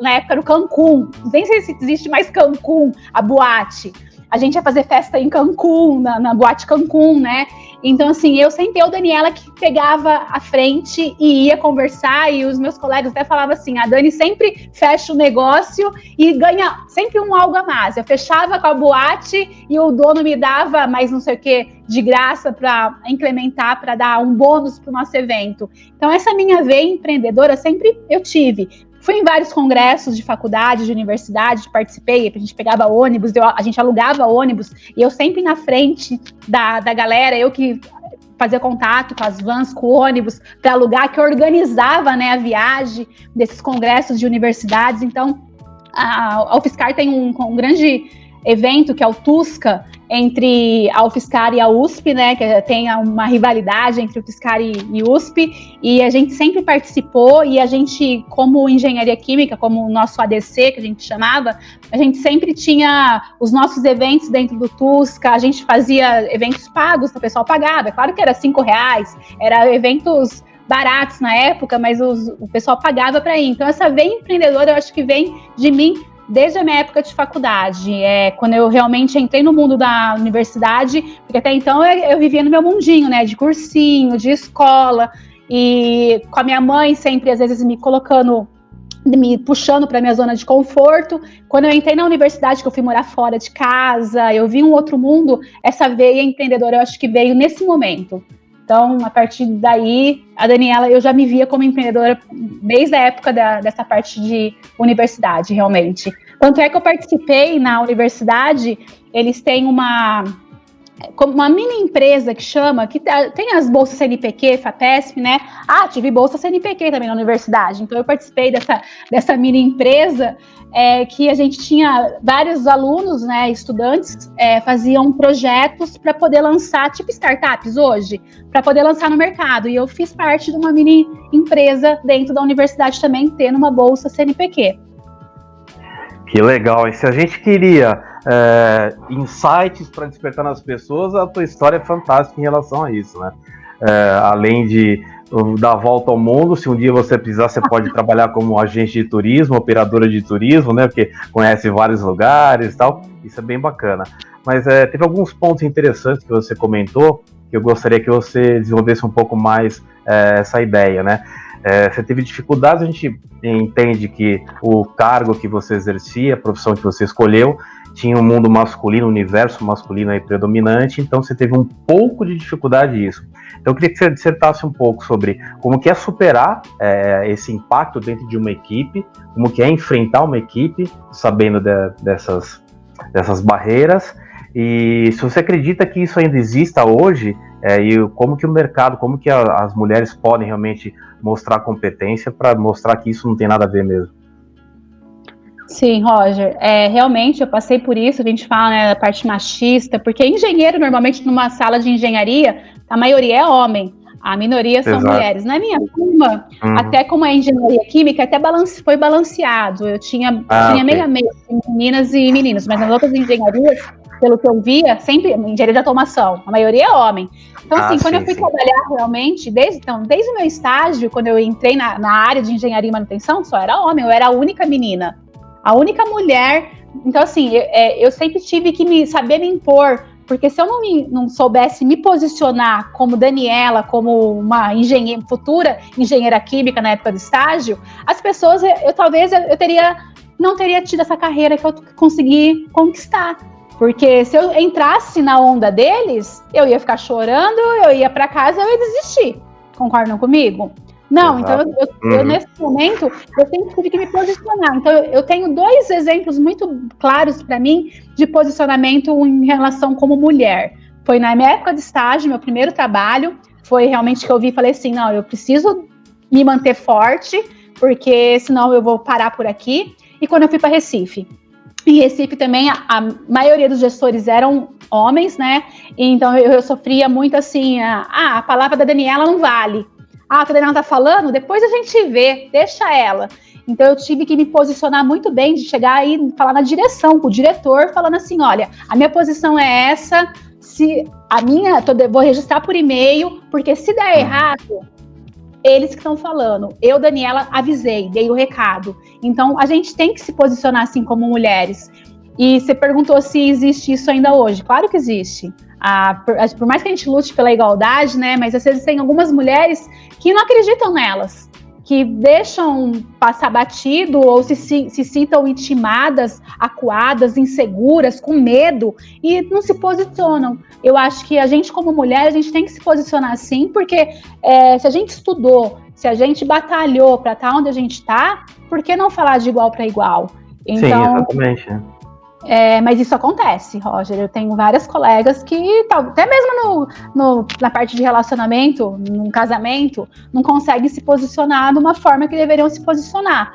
Speaker 2: na época era o Cancún, nem sei se existe mais Cancún, a boate. A gente ia fazer festa em Cancún, na boate Cancún, né? Então, assim, eu Daniela que pegava a frente e ia conversar, e os meus colegas até falavam assim, a Dani sempre fecha o negócio e ganha sempre algo a mais. Eu fechava com a boate e o dono me dava mais não sei o que de graça para implementar, para dar um bônus para o nosso evento. Então, essa minha veia empreendedora sempre eu tive. Fui em vários congressos de faculdade, de universidade, participei, a gente pegava ônibus, a gente alugava ônibus, e eu sempre na frente da galera, eu que fazia contato com as vans, com o ônibus, para alugar, que organizava, né, a viagem desses congressos de universidades. Então, a UFSCar tem um grande evento, que é o TUSCA, entre a UFSCar e a USP, né, que tem uma rivalidade entre UFSCar e USP, e a gente sempre participou, e a gente, como engenharia química, como o nosso ADC, que a gente chamava, a gente sempre tinha os nossos eventos dentro do TUSCA, a gente fazia eventos pagos, o pessoal pagava, é claro que era R$5, era eventos baratos na época, mas o pessoal pagava para ir. Então, essa veia empreendedora, eu acho que vem de mim desde a minha época de faculdade, quando eu realmente entrei no mundo da universidade, porque até então eu vivia no meu mundinho, né, de cursinho, de escola, e com a minha mãe sempre, às vezes, me puxando para minha zona de conforto. Quando eu entrei na universidade, que eu fui morar fora de casa, eu vi um outro mundo, essa veia empreendedora, eu acho que veio nesse momento. Então, a partir daí, a Daniela, eu já me via como empreendedora desde a época dessa parte de universidade, realmente. Tanto é que eu participei na universidade, eles têm como uma mini empresa que chama, que tem as bolsas CNPq, FAPESP, né? Tive bolsa CNPq também na universidade, então eu participei dessa mini empresa, que a gente tinha vários alunos, né, estudantes, faziam projetos para poder lançar, tipo startups hoje, para poder lançar no mercado, e eu fiz parte de uma mini empresa dentro da universidade também, tendo uma bolsa CNPq.
Speaker 4: Que legal, e se a gente queria insights para despertar nas pessoas, a tua história é fantástica em relação a isso, né? Além de dar a volta ao mundo, se um dia você precisar, você pode trabalhar como agente de turismo, operadora de turismo, né? Porque conhece vários lugares e tal, isso é bem bacana. Mas teve alguns pontos interessantes que você comentou, que eu gostaria que você desenvolvesse um pouco mais essa ideia, né? Você teve dificuldades, a gente entende que o cargo que você exercia, a profissão que você escolheu, tinha um mundo masculino, um universo masculino aí predominante, então você teve um pouco de dificuldade nisso. Então eu queria que você dissertasse um pouco sobre como que é superar esse impacto dentro de uma equipe, como que é enfrentar uma equipe, sabendo dessas barreiras, e se você acredita que isso ainda exista hoje, e como que o mercado, como que as mulheres podem realmente mostrar competência para mostrar que isso não tem nada a ver mesmo.
Speaker 2: Sim, Roger, realmente eu passei por isso, a gente fala, né, da parte machista, porque engenheiro, normalmente numa sala de engenharia, a maioria é homem, a minoria são mulheres. Na minha turma, até como é engenharia química, até foi balanceado, eu tinha meia-meia, meninas e meninos, mas nas outras engenharias, pelo que eu via, sempre engenharia de automação, a maioria é homem. Então, assim, quando eu fui trabalhar realmente, desde o meu estágio, quando eu entrei na área de engenharia e manutenção, só era homem, eu era a única menina, a única mulher. Então, assim, eu sempre tive que saber me impor, porque se eu não soubesse me posicionar como Daniela, como uma futura engenheira química na época do estágio, as pessoas, talvez não teria tido essa carreira que eu consegui conquistar. Porque se eu entrasse na onda deles, eu ia ficar chorando, eu ia para casa, eu ia desistir. Concordam comigo? Não, exato. Então eu nesse momento, eu sempre tive que me posicionar. Então eu tenho 2 exemplos muito claros para mim de posicionamento em relação como mulher. Foi na minha época de estágio, meu primeiro trabalho, foi realmente que eu vi e falei assim, não, eu preciso me manter forte, porque senão eu vou parar por aqui. E quando eu fui para Recife. Em Recife também, a maioria dos gestores eram homens, né? Então eu sofria muito assim, a palavra da Daniela não vale. O que a Daniela tá falando, depois a gente vê, deixa ela. Então eu tive que me posicionar muito bem, de chegar e falar na direção, com o diretor, falando assim, olha, a minha posição é essa, vou registrar por e-mail, porque se der errado, eles que estão falando. Eu, Daniela, avisei, dei o recado. Então, a gente tem que se posicionar assim como mulheres. E você perguntou se existe isso ainda hoje. Claro que existe. Por mais que a gente lute pela igualdade, né? Mas às vezes tem algumas mulheres que não acreditam nelas, que deixam passar batido ou se sintam intimadas, acuadas, inseguras, com medo e não se posicionam. Eu acho que a gente, como mulher, a gente tem que se posicionar assim, porque se a gente estudou, se a gente batalhou para estar onde a gente está, por que não falar de igual para igual? Então,
Speaker 4: sim, exatamente.
Speaker 2: Mas isso acontece, Roger. Eu tenho várias colegas que, até mesmo na parte de relacionamento, num casamento, não conseguem se posicionar de uma forma que deveriam se posicionar.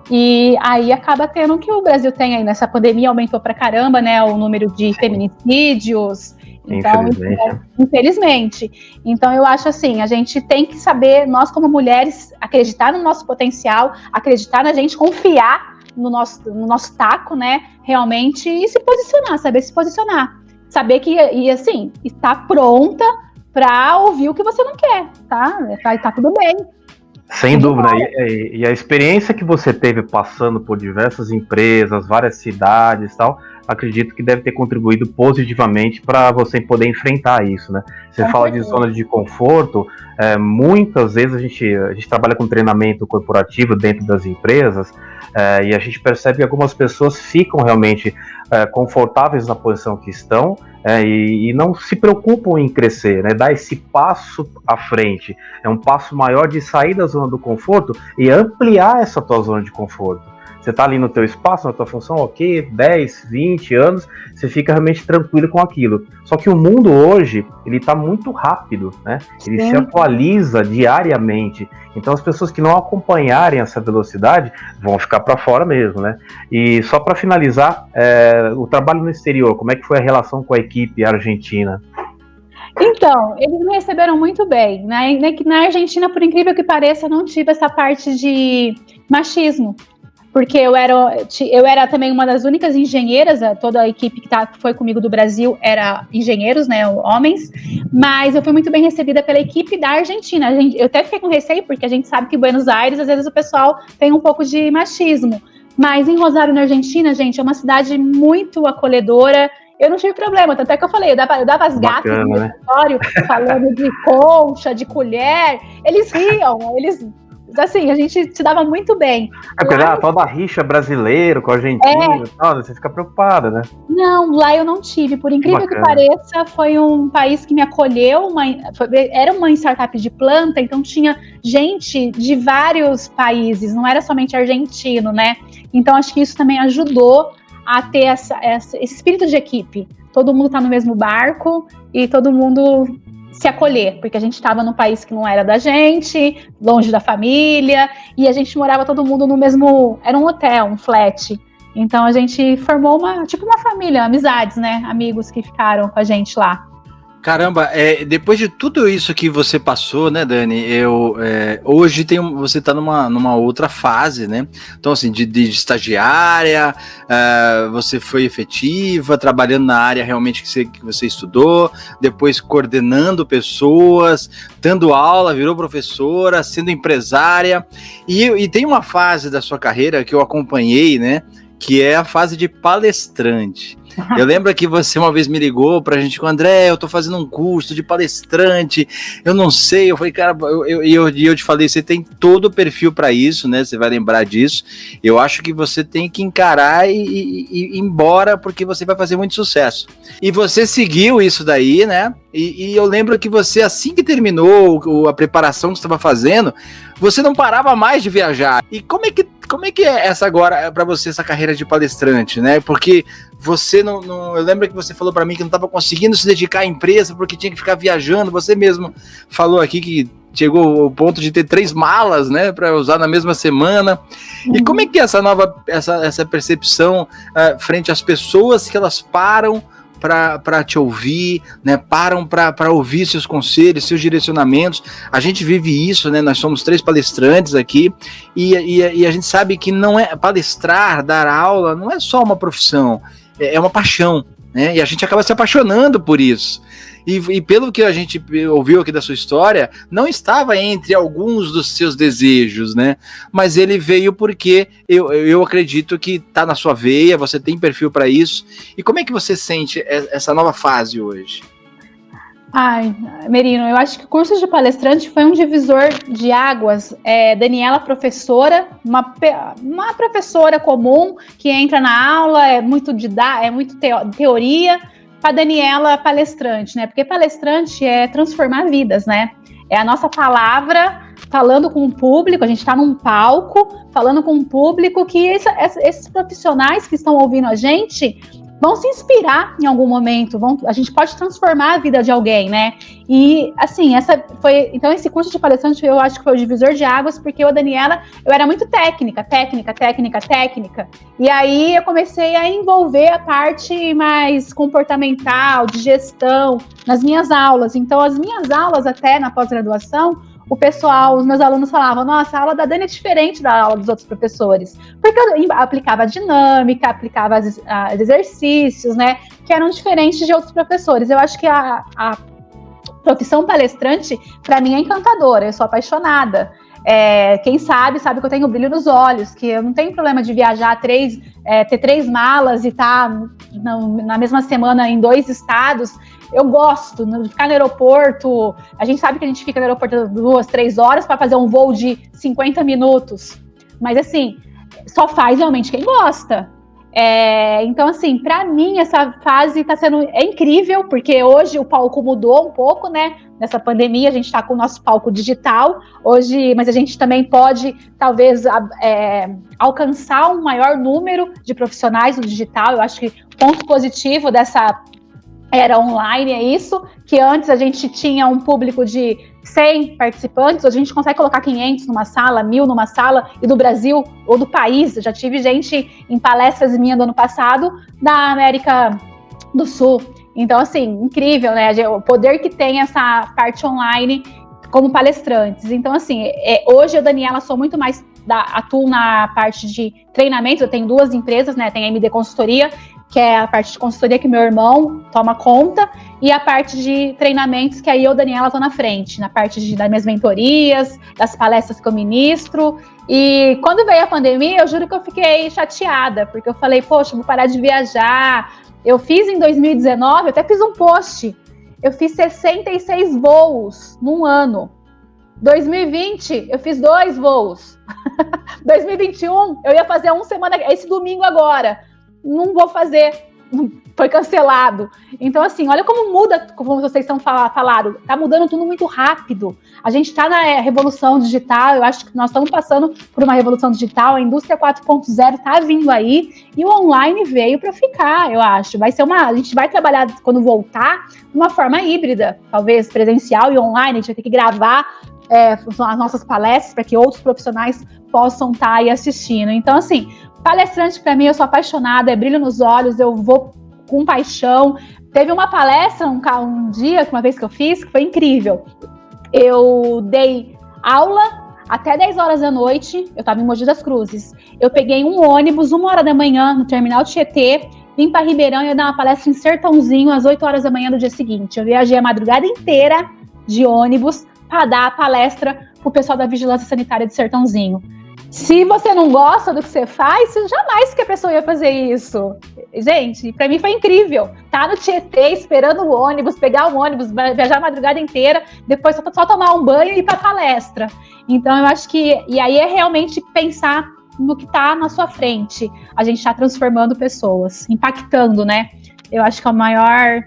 Speaker 2: E aí acaba tendo que o Brasil tem aí, nessa pandemia, aumentou pra caramba, né, o número de feminicídios. Então, infelizmente. Então, eu acho assim, a gente tem que saber, nós como mulheres, acreditar no nosso potencial, acreditar na gente, confiar no nosso taco, né, realmente, e se posicionar, saber se posicionar. Saber que, assim, estar pronta para ouvir o que você não quer, tá? Tá tudo bem.
Speaker 4: Sem dúvida, e a experiência que você teve passando por diversas empresas, várias cidades e tal, acredito que deve ter contribuído positivamente para você poder enfrentar isso, né? Você fala de zona de conforto, muitas vezes a gente trabalha com treinamento corporativo dentro das empresas, e a gente percebe que algumas pessoas ficam realmente confortáveis na posição que estão, e não se preocupam em crescer, né? Dar esse passo à frente, um passo maior de sair da zona do conforto e ampliar essa tua zona de conforto. Você tá ali no teu espaço, na tua função, ok, 10, 20 anos, você fica realmente tranquilo com aquilo. Só que o mundo hoje, ele tá muito rápido, né? Ele se atualiza diariamente. Então as pessoas que não acompanharem essa velocidade vão ficar para fora mesmo, né? E só para finalizar, o trabalho no exterior, como é que foi a relação com a equipe argentina?
Speaker 2: Então, eles me receberam muito bem, né? Na Argentina, por incrível que pareça, eu não tive essa parte de machismo, porque eu era também uma das únicas engenheiras, toda a equipe que foi comigo do Brasil era engenheiros, né, homens, mas eu fui muito bem recebida pela equipe da Argentina. Eu até fiquei com receio, porque a gente sabe que em Buenos Aires, às vezes o pessoal tem um pouco de machismo, mas em Rosário, na Argentina, gente, é uma cidade muito acolhedora. Eu não tive problema, tanto é que eu falei, eu dava as gatas no meu escritório, falando de concha, de colher, eles riam, assim, a gente se dava muito bem.
Speaker 4: Porque toda a rixa brasileiro com argentino, você fica preocupada, né?
Speaker 2: Não, lá eu não tive, por incrível que pareça, foi um país que me acolheu, era uma startup de planta, então tinha gente de vários países, não era somente argentino, né? Então acho que isso também ajudou a ter esse espírito de equipe. Todo mundo tá no mesmo barco e todo mundo se acolher, porque a gente estava num país que não era da gente, longe da família, e a gente morava todo mundo no mesmo... Era um hotel, um flat. Então a gente formou uma família, amizades, né? Amigos que ficaram com a gente lá.
Speaker 1: Caramba, depois de tudo isso que você passou, né, Dani, hoje você está numa outra fase, né? Então, assim, de estagiária, você foi efetiva, trabalhando na área realmente que você estudou, depois coordenando pessoas, dando aula, virou professora, sendo empresária, e tem uma fase da sua carreira que eu acompanhei, né, que é a fase de palestrante. Eu lembro que você uma vez me ligou pra gente com o André, eu tô fazendo um curso de palestrante, eu não sei, eu falei, cara, eu te falei, você tem todo o perfil para isso, né, você vai lembrar disso, eu acho que você tem que encarar e ir embora, porque você vai fazer muito sucesso. E você seguiu isso daí, né, e eu lembro que você, assim que terminou a preparação que você estava fazendo, você não parava mais de viajar. E como é que é essa agora para você, essa carreira de palestrante, né? Porque você não eu lembro que você falou para mim que não estava conseguindo se dedicar à empresa porque tinha que ficar viajando. Você mesmo falou aqui que chegou ao ponto de ter 3 malas, né, para usar na mesma semana. E como é que é essa percepção frente às pessoas que elas param para te ouvir, né? Param para ouvir seus conselhos, seus direcionamentos. A gente vive isso, né? Nós somos 3 palestrantes aqui e a gente sabe que não é palestrar, dar aula, não é só uma profissão, é uma paixão, né? E a gente acaba se apaixonando por isso. E pelo que a gente ouviu aqui da sua história, não estava entre alguns dos seus desejos, né? Mas ele veio porque eu acredito que está na sua veia, você tem perfil para isso. E como é que você sente essa nova fase hoje?
Speaker 2: Ai, Merino, eu acho que o curso de palestrante foi um divisor de águas. Daniela, professora, uma professora comum que entra na aula, é muito teoria, para Daniela, palestrante, né? Porque palestrante é transformar vidas, né? É a nossa palavra falando com o público, a gente está num palco falando com o público que esses profissionais que estão ouvindo a gente vão se inspirar em algum momento, a gente pode transformar a vida de alguém, né? E, assim, então esse curso de palestrante eu acho que foi o divisor de águas, porque eu, Daniela, eu era muito técnica, e aí eu comecei a envolver a parte mais comportamental, de gestão, nas minhas aulas. Então, as minhas aulas, até na pós-graduação, os meus alunos falavam, nossa, a aula da Dani é diferente da aula dos outros professores, porque eu aplicava dinâmica, aplicava exercícios, né, que eram diferentes de outros professores. Eu acho que a profissão palestrante, para mim, é encantadora, eu sou apaixonada. Quem sabe que eu tenho brilho nos olhos, que eu não tenho problema de viajar ter 3 malas e estar na mesma semana em 2 estados. Eu gosto de ficar no aeroporto. A gente sabe que a gente fica no aeroporto 2, 3 horas para fazer um voo de 50 minutos. Mas, assim, só faz realmente quem gosta. Então, assim, para mim, essa fase está sendo incrível, porque hoje o palco mudou um pouco, né? Nessa pandemia, a gente está com o nosso palco digital hoje, mas a gente também pode, talvez, alcançar um maior número de profissionais no digital. Eu acho que o ponto positivo dessa era online, é isso, que antes a gente tinha um público de 100 participantes, hoje a gente consegue colocar 500 numa sala, 1000 numa sala, e do Brasil ou do país, eu já tive gente em palestras minhas do ano passado, da América do Sul. Então, assim, incrível, né, o poder que tem essa parte online como palestrantes. Então, assim, hoje eu, Daniela, sou muito mais, atuo na parte de treinamentos, eu tenho 2 empresas, né, tem a MD Consultoria, que é a parte de consultoria que meu irmão toma conta, e a parte de treinamentos, que aí eu, Daniela, estou na frente, na parte das minhas mentorias, das palestras que eu ministro. E quando veio a pandemia, eu juro que eu fiquei chateada, porque eu falei, poxa, vou parar de viajar. Eu fiz em 2019, eu até fiz um post, eu fiz 66 voos num ano. 2020, eu fiz 2 voos. 2021, eu ia fazer uma semana, esse domingo agora. Não vou fazer, foi cancelado. Então, assim, olha como muda, como vocês estão falando, tá mudando tudo muito rápido. A gente está na revolução digital, eu acho que nós estamos passando por uma revolução digital, a indústria 4.0 está vindo aí, e o online veio para ficar, eu acho. A gente vai trabalhar, quando voltar, de uma forma híbrida, talvez presencial e online, a gente vai ter que gravar as nossas palestras para que outros profissionais possam estar aí assistindo. Então, assim, palestrante, para mim, eu sou apaixonada, é brilho nos olhos, eu vou com paixão. Teve uma palestra um dia, uma vez que eu fiz, que foi incrível. Eu dei aula até 10 horas da noite, eu estava em Mogi das Cruzes. Eu peguei um ônibus, 1h da manhã, no terminal Tietê, vim para Ribeirão e ia dar uma palestra em Sertãozinho, às 8 horas da manhã do dia seguinte. Eu viajei a madrugada inteira de ônibus para dar a palestra para o pessoal da Vigilância Sanitária de Sertãozinho. Se você não gosta do que você faz, jamais que a pessoa ia fazer isso. Gente, pra mim foi incrível. Tá no Tietê, esperando o ônibus, pegar o ônibus, viajar a madrugada inteira, depois só tomar um banho e ir pra palestra. Então, eu acho que... E aí é realmente pensar no que tá na sua frente. A gente tá transformando pessoas, impactando, né? Eu acho que o maior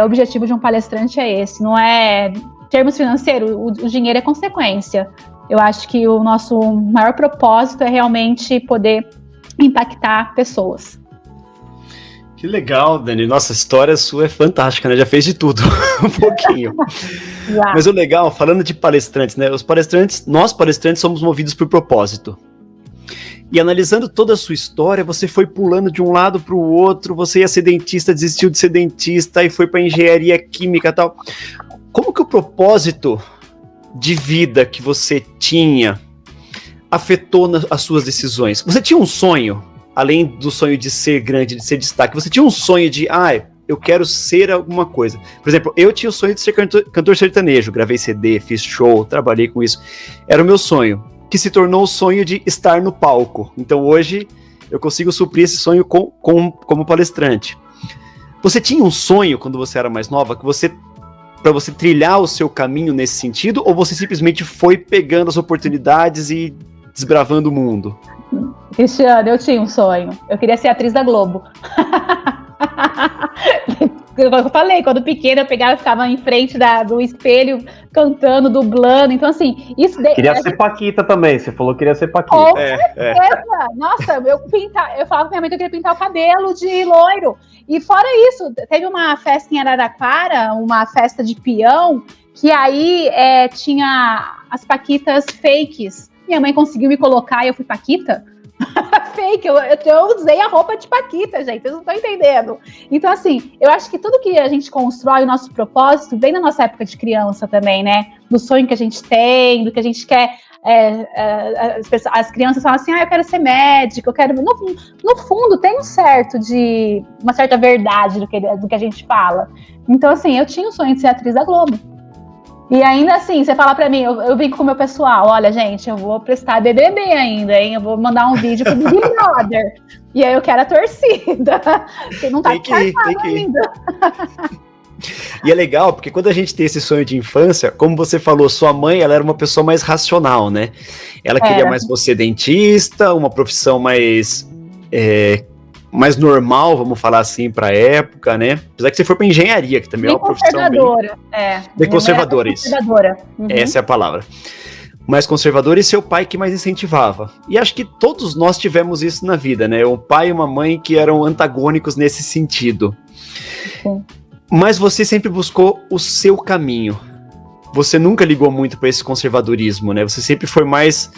Speaker 2: objetivo de um palestrante é esse. Não é... termos financeiros, o dinheiro é consequência. Eu acho que o nosso maior propósito é realmente poder impactar pessoas.
Speaker 3: Que legal, Dani. Nossa, a história sua é fantástica, né? Já fez de tudo, um pouquinho. Mas o legal, falando de palestrantes, né? Nós palestrantes somos movidos por propósito. E analisando toda a sua história, você foi pulando de um lado para o outro, você ia ser dentista, desistiu de ser dentista, e foi para engenharia química e tal. Como que o propósito de vida que você tinha afetou as suas decisões? Você tinha um sonho, além do sonho de ser grande, de ser destaque, você tinha um sonho de, eu quero ser alguma coisa. Por exemplo, eu tinha o sonho de ser cantor sertanejo, gravei CD, fiz show, trabalhei com isso. Era o meu sonho, que se tornou o sonho de estar no palco. Então hoje eu consigo suprir esse sonho como palestrante. Você tinha um sonho quando você era mais nova, para você trilhar o seu caminho nesse sentido, ou você simplesmente foi pegando as oportunidades e desbravando o mundo?
Speaker 2: Cristiano, eu tinha um sonho. Eu queria ser atriz da Globo. Eu falei, quando pequena eu pegava e ficava em frente do espelho, cantando, dublando. Então, assim, isso...
Speaker 4: Queria ser Paquita também, você falou que queria ser Paquita.
Speaker 2: Com certeza! Nossa, eu falava com minha mãe que eu queria pintar o cabelo de loiro. E fora isso, teve uma festa em Araraquara, uma festa de peão, que aí tinha as Paquitas fakes. Minha mãe conseguiu me colocar e eu fui Paquita. Fake, eu usei a roupa de Paquita, gente, vocês não estão entendendo. Então, assim, eu acho que tudo que a gente constrói, o nosso propósito, vem da nossa época de criança também, né? Do sonho que a gente tem, do que a gente quer. As crianças falam assim, eu quero ser médico, eu quero... No fundo, tem uma certa verdade do que a gente fala. Então, assim, eu tinha o sonho de ser atriz da Globo. E ainda assim, você fala pra mim, eu vim com o meu pessoal, olha, gente, eu vou prestar BBB ainda, hein? Eu vou mandar um vídeo pro Big Brother. E aí eu quero a torcida. Porque não tá descartado ainda.
Speaker 3: E é legal, porque quando a gente tem esse sonho de infância, como você falou, sua mãe, ela era uma pessoa mais racional, né? Ela queria mais você dentista, uma profissão mais mais normal, vamos falar assim, para a época, né? Apesar que você for para engenharia, que também é uma profissão
Speaker 2: conservadora,
Speaker 3: bem conservadora, isso. Essa é a palavra. Mais conservadora, e seu pai que mais incentivava. E acho que todos nós tivemos isso na vida, né? Um pai e uma mãe que eram antagônicos nesse sentido.
Speaker 2: Sim.
Speaker 3: Mas você sempre buscou o seu caminho. Você nunca ligou muito para esse conservadorismo, né? Você sempre foi mais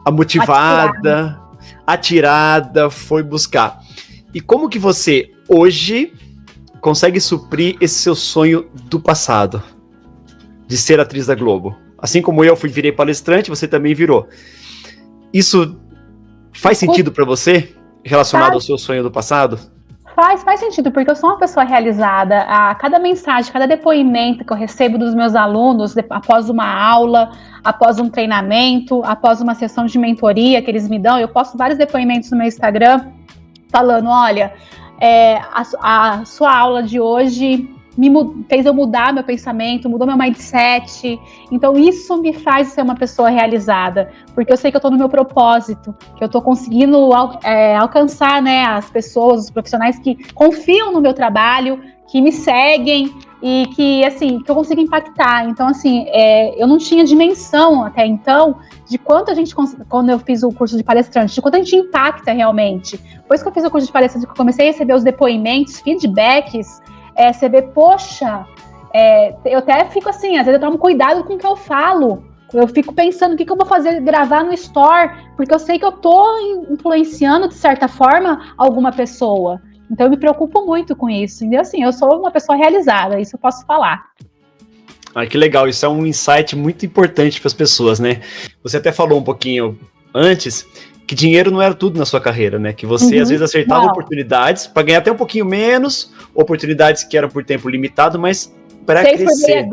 Speaker 3: a motivada, atirada, foi buscar. E como que você, hoje, consegue suprir esse seu sonho do passado? De ser atriz da Globo? Assim como eu virei palestrante, você também virou. Isso faz sentido para você, relacionado ao seu sonho do passado?
Speaker 2: Faz sentido, porque eu sou uma pessoa realizada. A cada mensagem, cada depoimento que eu recebo dos meus alunos, após uma aula, após um treinamento, após uma sessão de mentoria que eles me dão, eu posto vários depoimentos no meu Instagram, falando, olha, a sua aula de hoje fez eu mudar meu pensamento, mudou meu mindset. Então isso me faz ser uma pessoa realizada, porque eu sei que eu estou no meu propósito, que eu estou conseguindo alcançar, né, as pessoas, os profissionais que confiam no meu trabalho, que me seguem e que, assim, que eu consigo impactar. Então, assim, eu não tinha dimensão até então de quanto a gente, quando eu fiz o curso de palestrante, de quanto a gente impacta realmente. Depois que eu fiz o curso de palestrante, que eu comecei a receber os depoimentos, feedbacks, você vê, poxa, eu até fico assim, às vezes eu tomo cuidado com o que eu falo. Eu fico pensando o que eu vou fazer, gravar no Store, porque eu sei que eu tô influenciando, de certa forma, alguma pessoa. Então eu me preocupo muito com isso. E assim, eu sou uma pessoa realizada, isso eu posso falar.
Speaker 3: Ah, que legal, isso é um insight muito importante para as pessoas, né? Você até falou um pouquinho antes que dinheiro não era tudo na sua carreira, né? Que você às vezes acertava oportunidades para ganhar até um pouquinho menos, oportunidades que eram por tempo limitado, mas para crescer.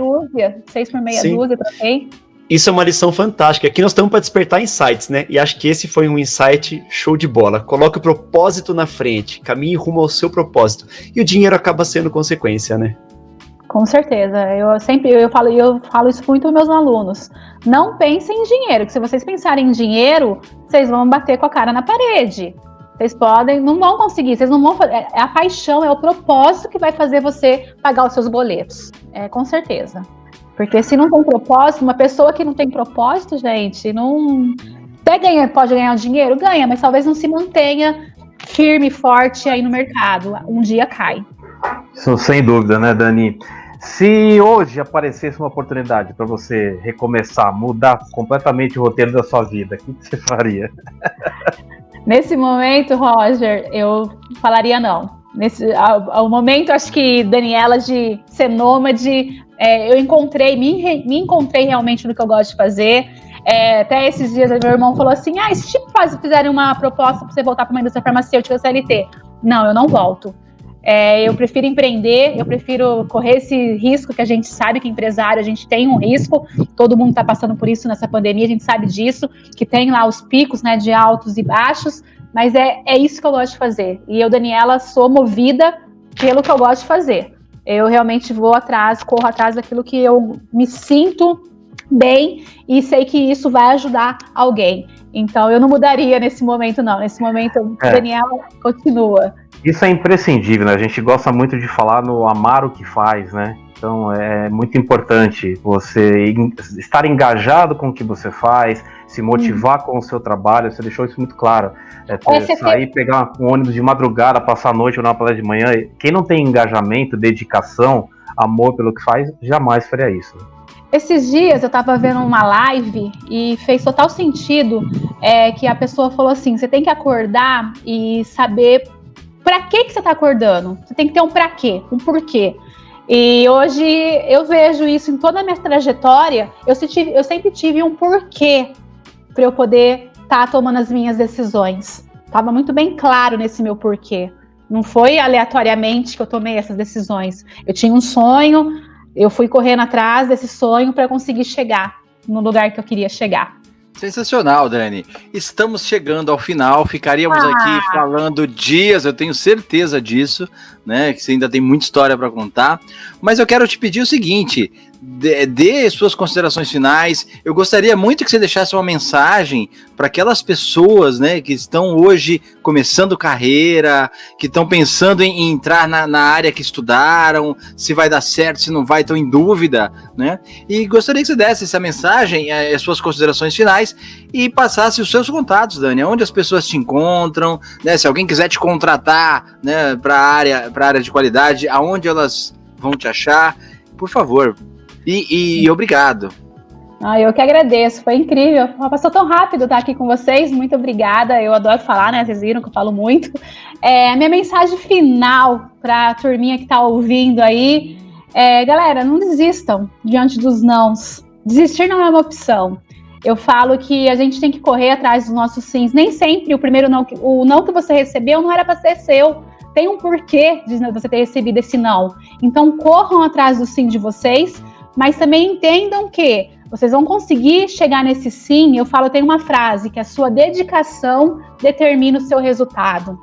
Speaker 2: 6 por meia dúzia, troquei.
Speaker 3: Isso é uma lição fantástica. Aqui nós estamos para despertar insights, né? E acho que esse foi um insight show de bola. Coloque o propósito na frente, caminhe rumo ao seu propósito. E o dinheiro acaba sendo consequência, né?
Speaker 2: Com certeza. Eu falo isso muito para meus alunos. Não pensem em dinheiro, que se vocês pensarem em dinheiro, vocês vão bater com a cara na parede. Vocês não vão conseguir, vocês não vão fazer. É a paixão, é o propósito que vai fazer você pagar os seus boletos. Com certeza. Porque se não tem propósito, uma pessoa que não tem propósito, gente, não. Até pode ganhar dinheiro? Ganha, mas talvez não se mantenha firme, forte aí no mercado. Um dia cai.
Speaker 4: Isso sem dúvida, né, Dani? Se hoje aparecesse uma oportunidade para você recomeçar, mudar completamente o roteiro da sua vida, o que você faria?
Speaker 2: Nesse momento, Roger, eu falaria não. Ao momento, acho que Daniela de ser nômade, eu me encontrei realmente no que eu gosto de fazer. Até esses dias, meu irmão falou assim, se fizerem uma proposta para você voltar para uma indústria farmacêutica CLT. Não, eu não volto. Eu prefiro empreender, eu prefiro correr esse risco, que a gente sabe que empresário, a gente tem um risco, todo mundo está passando por isso nessa pandemia, a gente sabe disso, que tem lá os picos, né, de altos e baixos, mas é isso que eu gosto de fazer. E eu, Daniela, sou movida pelo que eu gosto de fazer. Eu realmente corro atrás daquilo que eu me sinto bem e sei que isso vai ajudar alguém. Então eu não mudaria nesse momento, não. Nesse momento, Daniela continua.
Speaker 4: Isso é imprescindível, né? A gente gosta muito de falar no amar o que faz, né? Então é muito importante você estar engajado com o que você faz, se motivar com o seu trabalho. Você deixou isso muito claro. Sair, pegar um ônibus de madrugada, passar a noite ou na palestra de manhã. Quem não tem engajamento, dedicação, amor pelo que faz, jamais faria isso.
Speaker 2: Esses dias eu estava vendo uma live e fez total sentido que a pessoa falou assim, você tem que acordar e saber para que você está acordando. Você tem que ter um para quê, um porquê. E hoje eu vejo isso em toda a minha trajetória, eu sempre tive um porquê para eu poder estar tomando as minhas decisões. Estava muito bem claro nesse meu porquê. Não foi aleatoriamente que eu tomei essas decisões. Eu tinha um sonho, eu fui correndo atrás desse sonho para conseguir chegar no lugar que eu queria chegar.
Speaker 1: Sensacional, Dani. Estamos chegando ao final, ficaríamos aqui falando dias, eu tenho certeza disso, né? Que você ainda tem muita história para contar. Mas eu quero te pedir o seguinte: dê suas considerações finais. Eu gostaria muito que você deixasse uma mensagem para aquelas pessoas, né, que estão hoje começando carreira, que estão pensando em entrar na área que estudaram, se vai dar certo, se não vai, estão em dúvida, né? E gostaria que você desse essa mensagem, as suas considerações finais e passasse os seus contatos, Dani, onde as pessoas te encontram, né? Se alguém quiser te contratar, né, para a área de qualidade, aonde elas vão te achar, por favor. E obrigado.
Speaker 2: Eu que agradeço, foi incrível. Passou tão rápido estar aqui com vocês, muito obrigada. Eu adoro falar, né? Vocês viram que eu falo muito. A minha mensagem final para a turminha que está ouvindo aí galera, não desistam diante dos nãos. Desistir não é uma opção. Eu falo que a gente tem que correr atrás dos nossos sims. Nem sempre o não que você recebeu não era para ser seu. Tem um porquê de você ter recebido esse não. Então, corram atrás do sim de vocês, mas também entendam que vocês vão conseguir chegar nesse sim. Eu tenho uma frase, que a sua dedicação determina o seu resultado.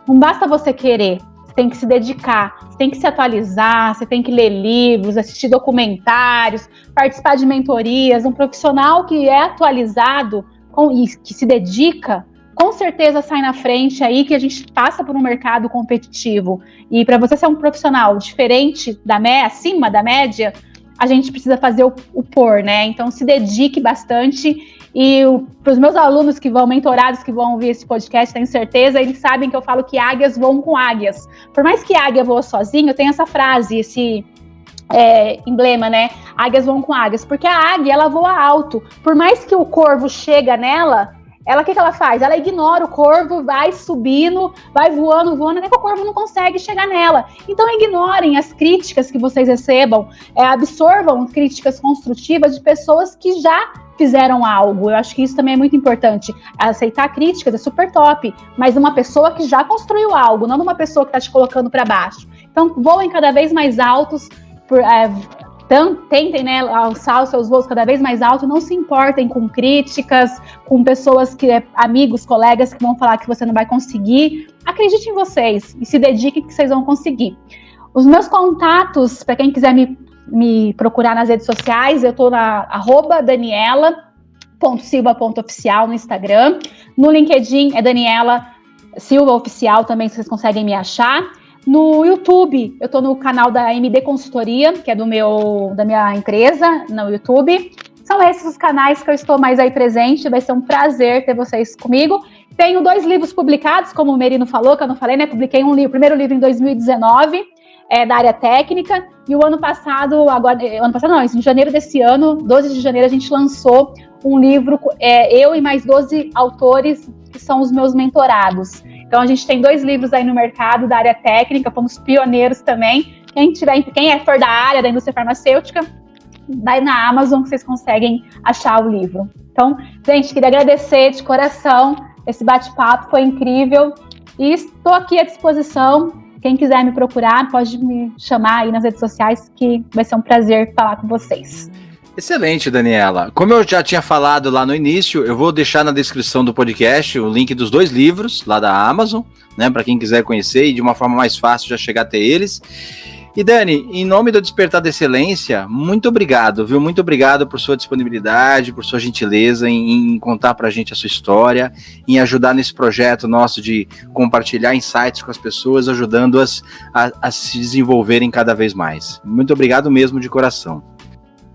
Speaker 2: Não basta você querer, você tem que se dedicar, você tem que se atualizar, você tem que ler livros, assistir documentários, participar de mentorias. Um profissional que é atualizado e que se dedica, com certeza sai na frente aí, que a gente passa por um mercado competitivo. E para você ser um profissional diferente acima da média, a gente precisa fazer o pôr, né? Então se dedique bastante. E para os meus alunos que vão, mentorados que vão ouvir esse podcast, tenho certeza, eles sabem que eu falo que águias voam com águias. Por mais que a águia voa sozinha, eu tenho essa frase, esse emblema, né? Águias voam com águias. Porque a águia, ela voa alto. Por mais que o corvo chega nela, o que ela faz? Ela ignora o corvo, vai subindo, vai voando, até que o corvo não consegue chegar nela. Então ignorem as críticas que vocês recebam, absorvam críticas construtivas de pessoas que já fizeram algo. Eu acho que isso também é muito importante. Aceitar críticas é super top, mas uma pessoa que já construiu algo, não uma pessoa que está te colocando para baixo. Então voem cada vez mais altos, tentem, né, alçar os seus voos cada vez mais alto, não se importem com críticas, com pessoas amigos, colegas que vão falar que você não vai conseguir. Acredite em vocês e se dediquem que vocês vão conseguir. Os meus contatos, para quem quiser me procurar nas redes sociais, eu estou na @daniela.silva.oficial no Instagram. No LinkedIn é Daniela Silva Oficial, também vocês conseguem me achar. No YouTube, eu estou no canal da MD Consultoria, que é da minha empresa, no YouTube. São esses os canais que eu estou mais aí presente. Vai ser um prazer ter vocês comigo. Tenho 2 livros publicados, como o Merino falou, que eu não falei, né? Publiquei um livro, o primeiro livro em 2019, da área técnica. E o ano passado, em janeiro desse ano, 12 de janeiro, a gente lançou um livro, eu e mais 12 autores que são os meus mentorados. Então, a gente tem 2 livros aí no mercado da área técnica, fomos pioneiros também. Quem for da área da indústria farmacêutica, vai na Amazon que vocês conseguem achar o livro. Então, gente, queria agradecer de coração. Esse bate-papo foi incrível. E estou aqui à disposição. Quem quiser me procurar, pode me chamar aí nas redes sociais, que vai ser um prazer falar com vocês.
Speaker 1: Excelente, Daniela. Como eu já tinha falado lá no início, eu vou deixar na descrição do podcast o link dos 2 livros lá da Amazon, né, para quem quiser conhecer e de uma forma mais fácil já chegar até eles. E Dani, em nome do Despertar da Excelência, muito obrigado, viu? Muito obrigado por sua disponibilidade, por sua gentileza em contar pra gente a sua história, em ajudar nesse projeto nosso de compartilhar insights com as pessoas, ajudando-as a se desenvolverem cada vez mais. Muito obrigado mesmo de coração.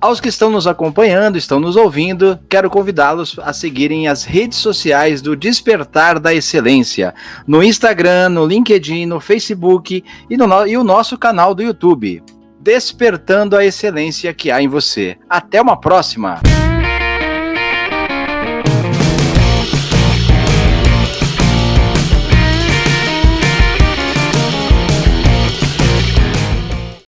Speaker 1: Aos que estão nos acompanhando, estão nos ouvindo, quero convidá-los a seguirem as redes sociais do Despertar da Excelência, no Instagram, no LinkedIn, no Facebook e o nosso canal do YouTube. Despertando a excelência que há em você. Até uma próxima!